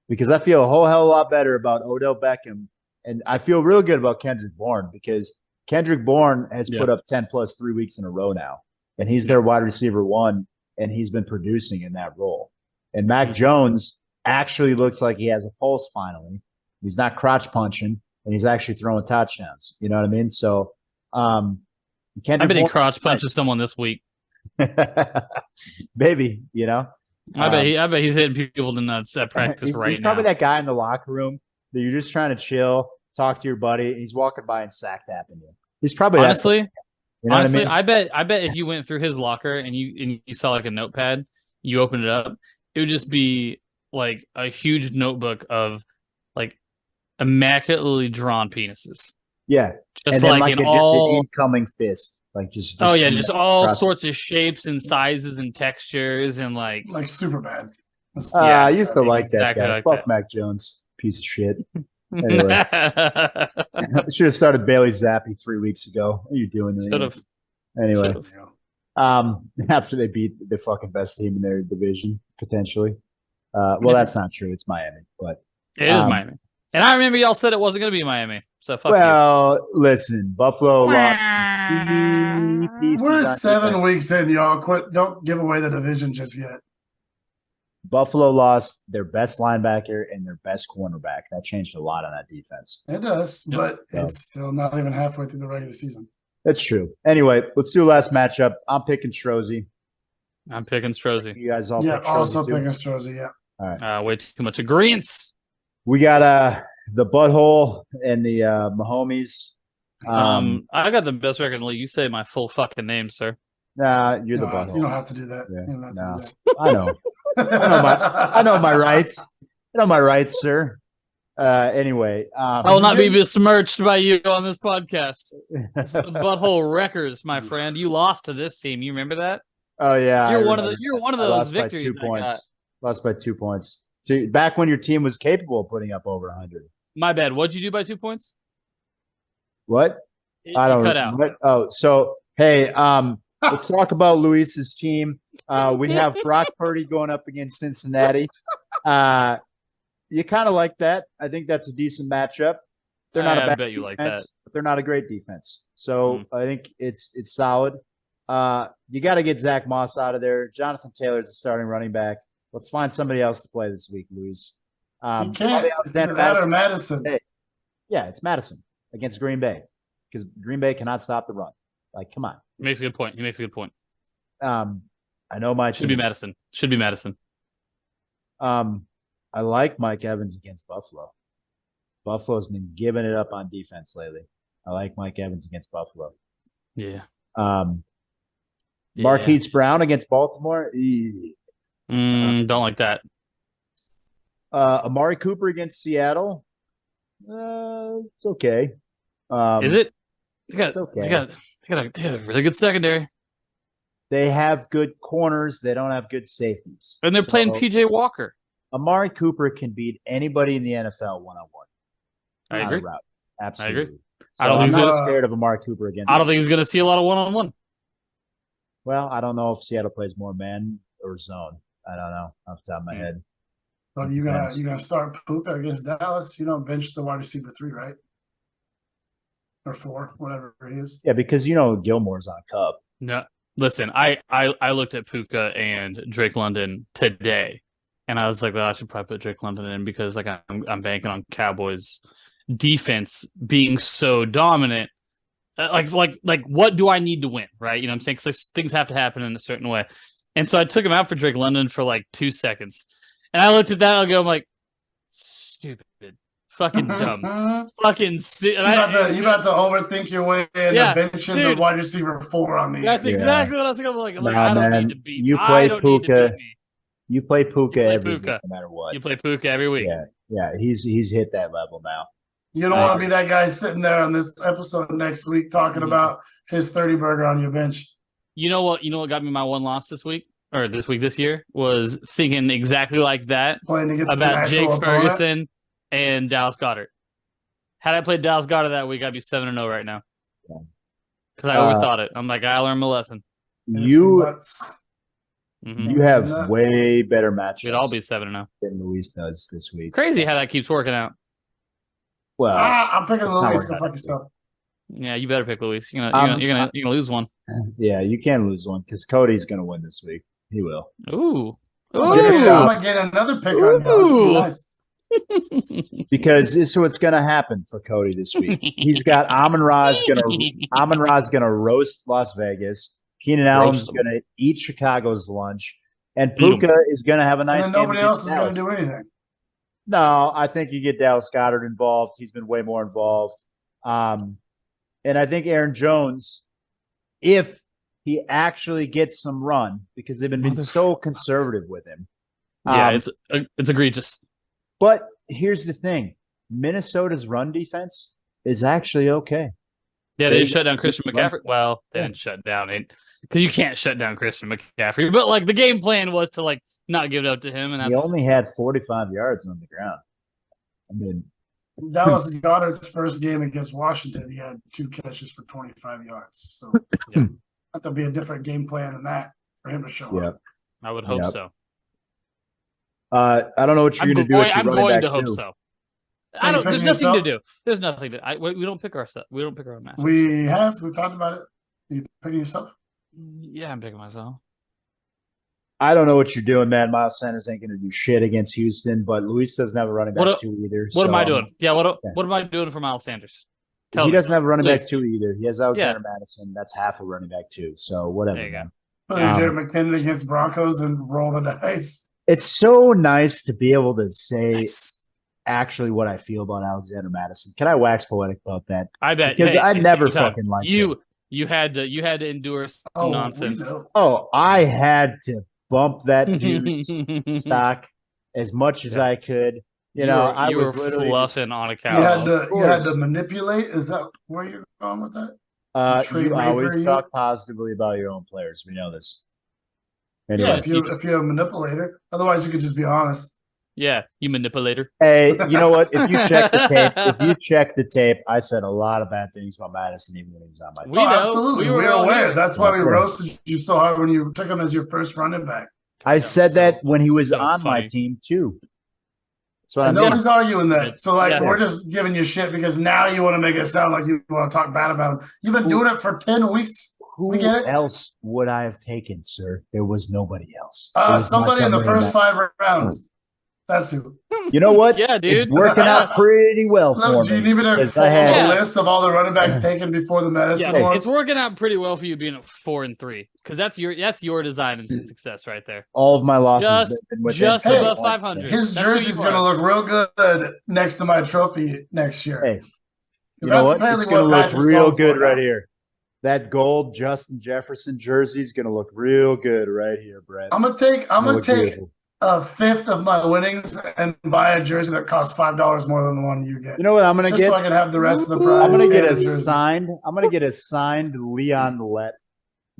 Because I feel a whole hell of a lot better about Odell Beckham. And I feel real good about Kendrick Bourne because Kendrick Bourne has put up 10 plus 3 weeks in a row now. And he's their wide receiver 1, and he's been producing in that role. And Mac Jones actually looks like he has a pulse finally. He's not crotch punching, and he's actually throwing touchdowns. You know what I mean? So, I bet he crotch punches someone this week. Maybe, you know. I bet he's hitting people in the nuts at practice he's now. He's probably that guy in the locker room that you're just trying to chill, talk to your buddy, and he's walking by and sack tapping you. He's probably honestly. You know honestly, what I mean? I bet if you went through his locker and you saw like a notepad, you opened it up, it would just be like a huge notebook of like immaculately drawn penises. Yeah, just like in all an incoming fist, like just just all sorts of shapes and sizes and textures and like super bad. I used to like that guy. Like Fuck that. Mac Jones, piece of shit. Anyway, I should have started Bailey Zappi 3 weeks ago. What are you doing? Should have. Anyway, after they beat the fucking best team in their division, potentially. Well, that's not true. It's Miami, but it is Miami. And I remember y'all said it wasn't going to be Miami. So fuck you. Listen, Buffalo lost. We're 7 weeks in, y'all. Quit! Don't give away the division just yet. Buffalo lost their best linebacker and their best cornerback. That changed a lot on that defense. It does, but it's still not even halfway through the regular season. That's true. Anyway, let's do the last matchup. I'm picking Strozzi. I'm picking Strozzi. You guys all pick also picking Strozzi, yeah. All right. Way too much agreeance. We got the butthole and the Mahomies. I got the best record in the league. You say my full fucking name, sir. Nah, you're the butthole. You don't have to do that. Yeah. You don't have to do that. I know. I know my rights. I know my rights, sir. Anyway, I will not be besmirched by you on this podcast. It's the butthole wreckers, my friend. You lost to this team. You remember that? Oh yeah, you're one of those victories. By 2 points. Lost by 2 points. So back when your team was capable of putting up over 100. My bad. What'd you do by 2 points? What? I don't know. What? Oh, so hey, let's talk about Luis's team. We have Brock Purdy going up against Cincinnati. You kind of like that. I think that's a decent matchup. They're not a bad bet you defense, like that. but they're not a great defense. So I think it's solid. You got to get Zach Moss out of there. Jonathan Taylor's the starting running back. Let's find somebody else to play this week, Luis. You can't. It's that or Madison. Hey, yeah, it's Madison against Green Bay because Green Bay cannot stop the run. Like, come on. He makes a good point. I know my Should be Madison. I like Mike Evans against Buffalo. Buffalo's been giving it up on defense lately. I like Mike Evans against Buffalo. Yeah. Marquise Brown against Baltimore. Don't like that. Amari Cooper against Seattle. It's okay. Is it? It's okay. They got a really good secondary. They have good corners. They don't have good safeties. And they're playing PJ Walker. Amari Cooper can beat anybody in the NFL one-on-one. I agree. Absolutely. I agree. So I'm not scared of Amari Cooper again. I don't think he's going to see a lot of one-on-one. Well, I don't know if Seattle plays more man or zone. I don't know off the top of my head. But you're gonna start Puka against Dallas. You don't bench the wide receiver 3, right? Or 4, whatever he is. Yeah, because Gilmore's on Cup. No, listen, I looked at Puka and Drake London today, And I was like, well, I should probably put Drake London in because like I'm banking on Cowboys defense being so dominant. Like what do I need to win, right? You know what I'm saying? Because things have to happen in a certain way. And so I took him out for Drake London for like 2 seconds. And I looked at that, and I'll go, I'm like, stupid. Fucking dumb. Fucking stupid. You about to overthink your way into benching the wide receiver 4 on the That's exactly what I was thinking. I'm like, nah, I don't man. need to beat You I play don't Puka. need to beat me. You play Puka every Puka. week, no matter what. You play Puka every week. Yeah. He's hit that level now. You don't want to be that guy sitting there on this episode next week talking about his 30 burger on your bench. You know what got me my one loss this year was thinking exactly like that about Jake Ferguson and Dallas Goedert. Had I played Dallas Goedert that week, I'd be 7-0 right now. Because I overthought it. I'm like, I learned my lesson. You have way better matchups. We'd all be 7-0 than Luis does this week. Crazy how that keeps working out. Well, I'm picking Luis. Go fuck yourself. Yeah, you better pick Luis. You're gonna lose one. Yeah, you can lose one because Cody's gonna win this week. He will. Ooh. I'm gonna get another pick on you. Nice. Because this is what's gonna happen for Cody this week. He's got Amon Ra's gonna roast Las Vegas. Keenan Allen's gonna eat Chicago's lunch, and Puka is gonna have a nice. And then nobody else is gonna do anything. No, I think you get Dallas Goedert involved. He's been way more involved. And I think Aaron Jones, if he actually gets some run, because they've been so conservative with him. Yeah, it's egregious. But here's the thing. Minnesota's run defense is actually okay. Yeah, they shut down Christian McCaffrey. Well, they didn't shut down it because you can't shut down Christian McCaffrey. But like the game plan was to like not give it up to him, and he only had 45 yards on the ground. I mean, Dallas Goedert's first game against Washington, he had 2 catches for 25 yards. So that'll be a different game plan than that for him to show up. I would hope so. I don't know what you're going to do. I'm going to hope so. There's nothing to do. There's nothing to. We don't pick our stuff. We don't pick our own match. We talked about it. You picking yourself? Yeah, I'm picking myself. I don't know what you're doing, man. Miles Sanders ain't going to do shit against Houston, but Luis doesn't have a running back two either. What am I doing? Yeah, what am I doing for Miles Sanders? He doesn't have a running back two either. He has Alexander Madison. That's half a running back two. So whatever. There you go. Put Jared McKinnon against Broncos and roll the dice. It's so nice to be able to say actually what I feel about Alexander Madison. Can I wax poetic about that? I bet. Because I never fucking liked him. You had to endure some nonsense. I had to bump that dude's stock as much as I could. You was literally fluffing on a couch. You had to manipulate. Is that where you're going with that? You always talk positively about your own players. We know this. Anyways, if you're a manipulator, otherwise you could just be honest. Yeah, you manipulator. Hey, you know what? If you check the tape, I said a lot of bad things about Madison even when he was on my team. Absolutely. We're aware. That's why we roasted you so hard when you took him as your first running back. I said that when he was on my team too. So nobody's arguing that. So we're just giving you shit because now you want to make it sound like you want to talk bad about him. You've been doing it for 10 weeks. Who else would I have taken, sir? There was nobody else. Somebody in the first 5 rounds. That's who. You know what? Yeah, dude. It's working out pretty well for me. Do you need me to follow the list of all the running backs taken before the medicine one? It's working out pretty well for you being at 4-3 because that's your design and success right there. All of my losses just above 500. His jersey's going to look real good next to my trophy next year. Hey, you know what? It's going to look real good right here. That gold Justin Jefferson jersey is going to look real good right here, Brett. I'm gonna take a fifth of my winnings and buy a jersey that costs $5 more than the one you get. You know what I'm gonna get? So I can have the rest of the prize. I'm gonna get a signed Leon Lett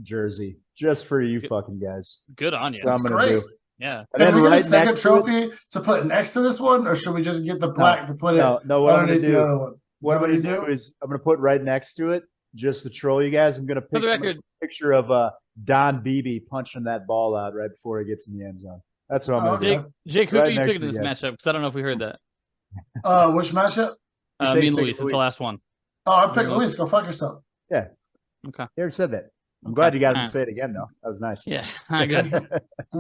jersey just for you fucking guys. Good on you. That's great. Yeah. Can we get a second trophy to put next to this one, or should we just get the plaque to put it underneath the other one? What I'm gonna do is I'm gonna put right next to it, just to troll you guys. I'm gonna pick a picture of Don Beebe punching that ball out right before he gets in the end zone. That's what I'm going to do. Jake, who are you picking this matchup? Because I don't know if we heard that. Which matchup? Me and Luis. It's the last one. Oh, I picked Luis. Go fuck yourself. Yeah. Okay. You already said that. I'm glad you got him to say it again, though. That was nice. Yeah. Good.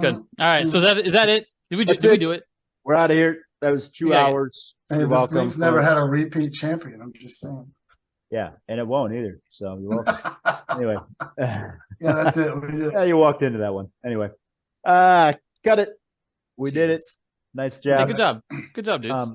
Good. All right. So is that it? That's Did we it. do it? We're out of here. That was 2 Yeah. hours. Hey, You're this welcome, league's never had a folks. repeat champion. I'm just saying. Yeah, and it won't either. So you're welcome. Anyway. Yeah, that's it. We did it. Yeah, you walked into that one. Anyway. Cut it. We did it. Jesus. Nice Hey, job. good job. Good job, dudes.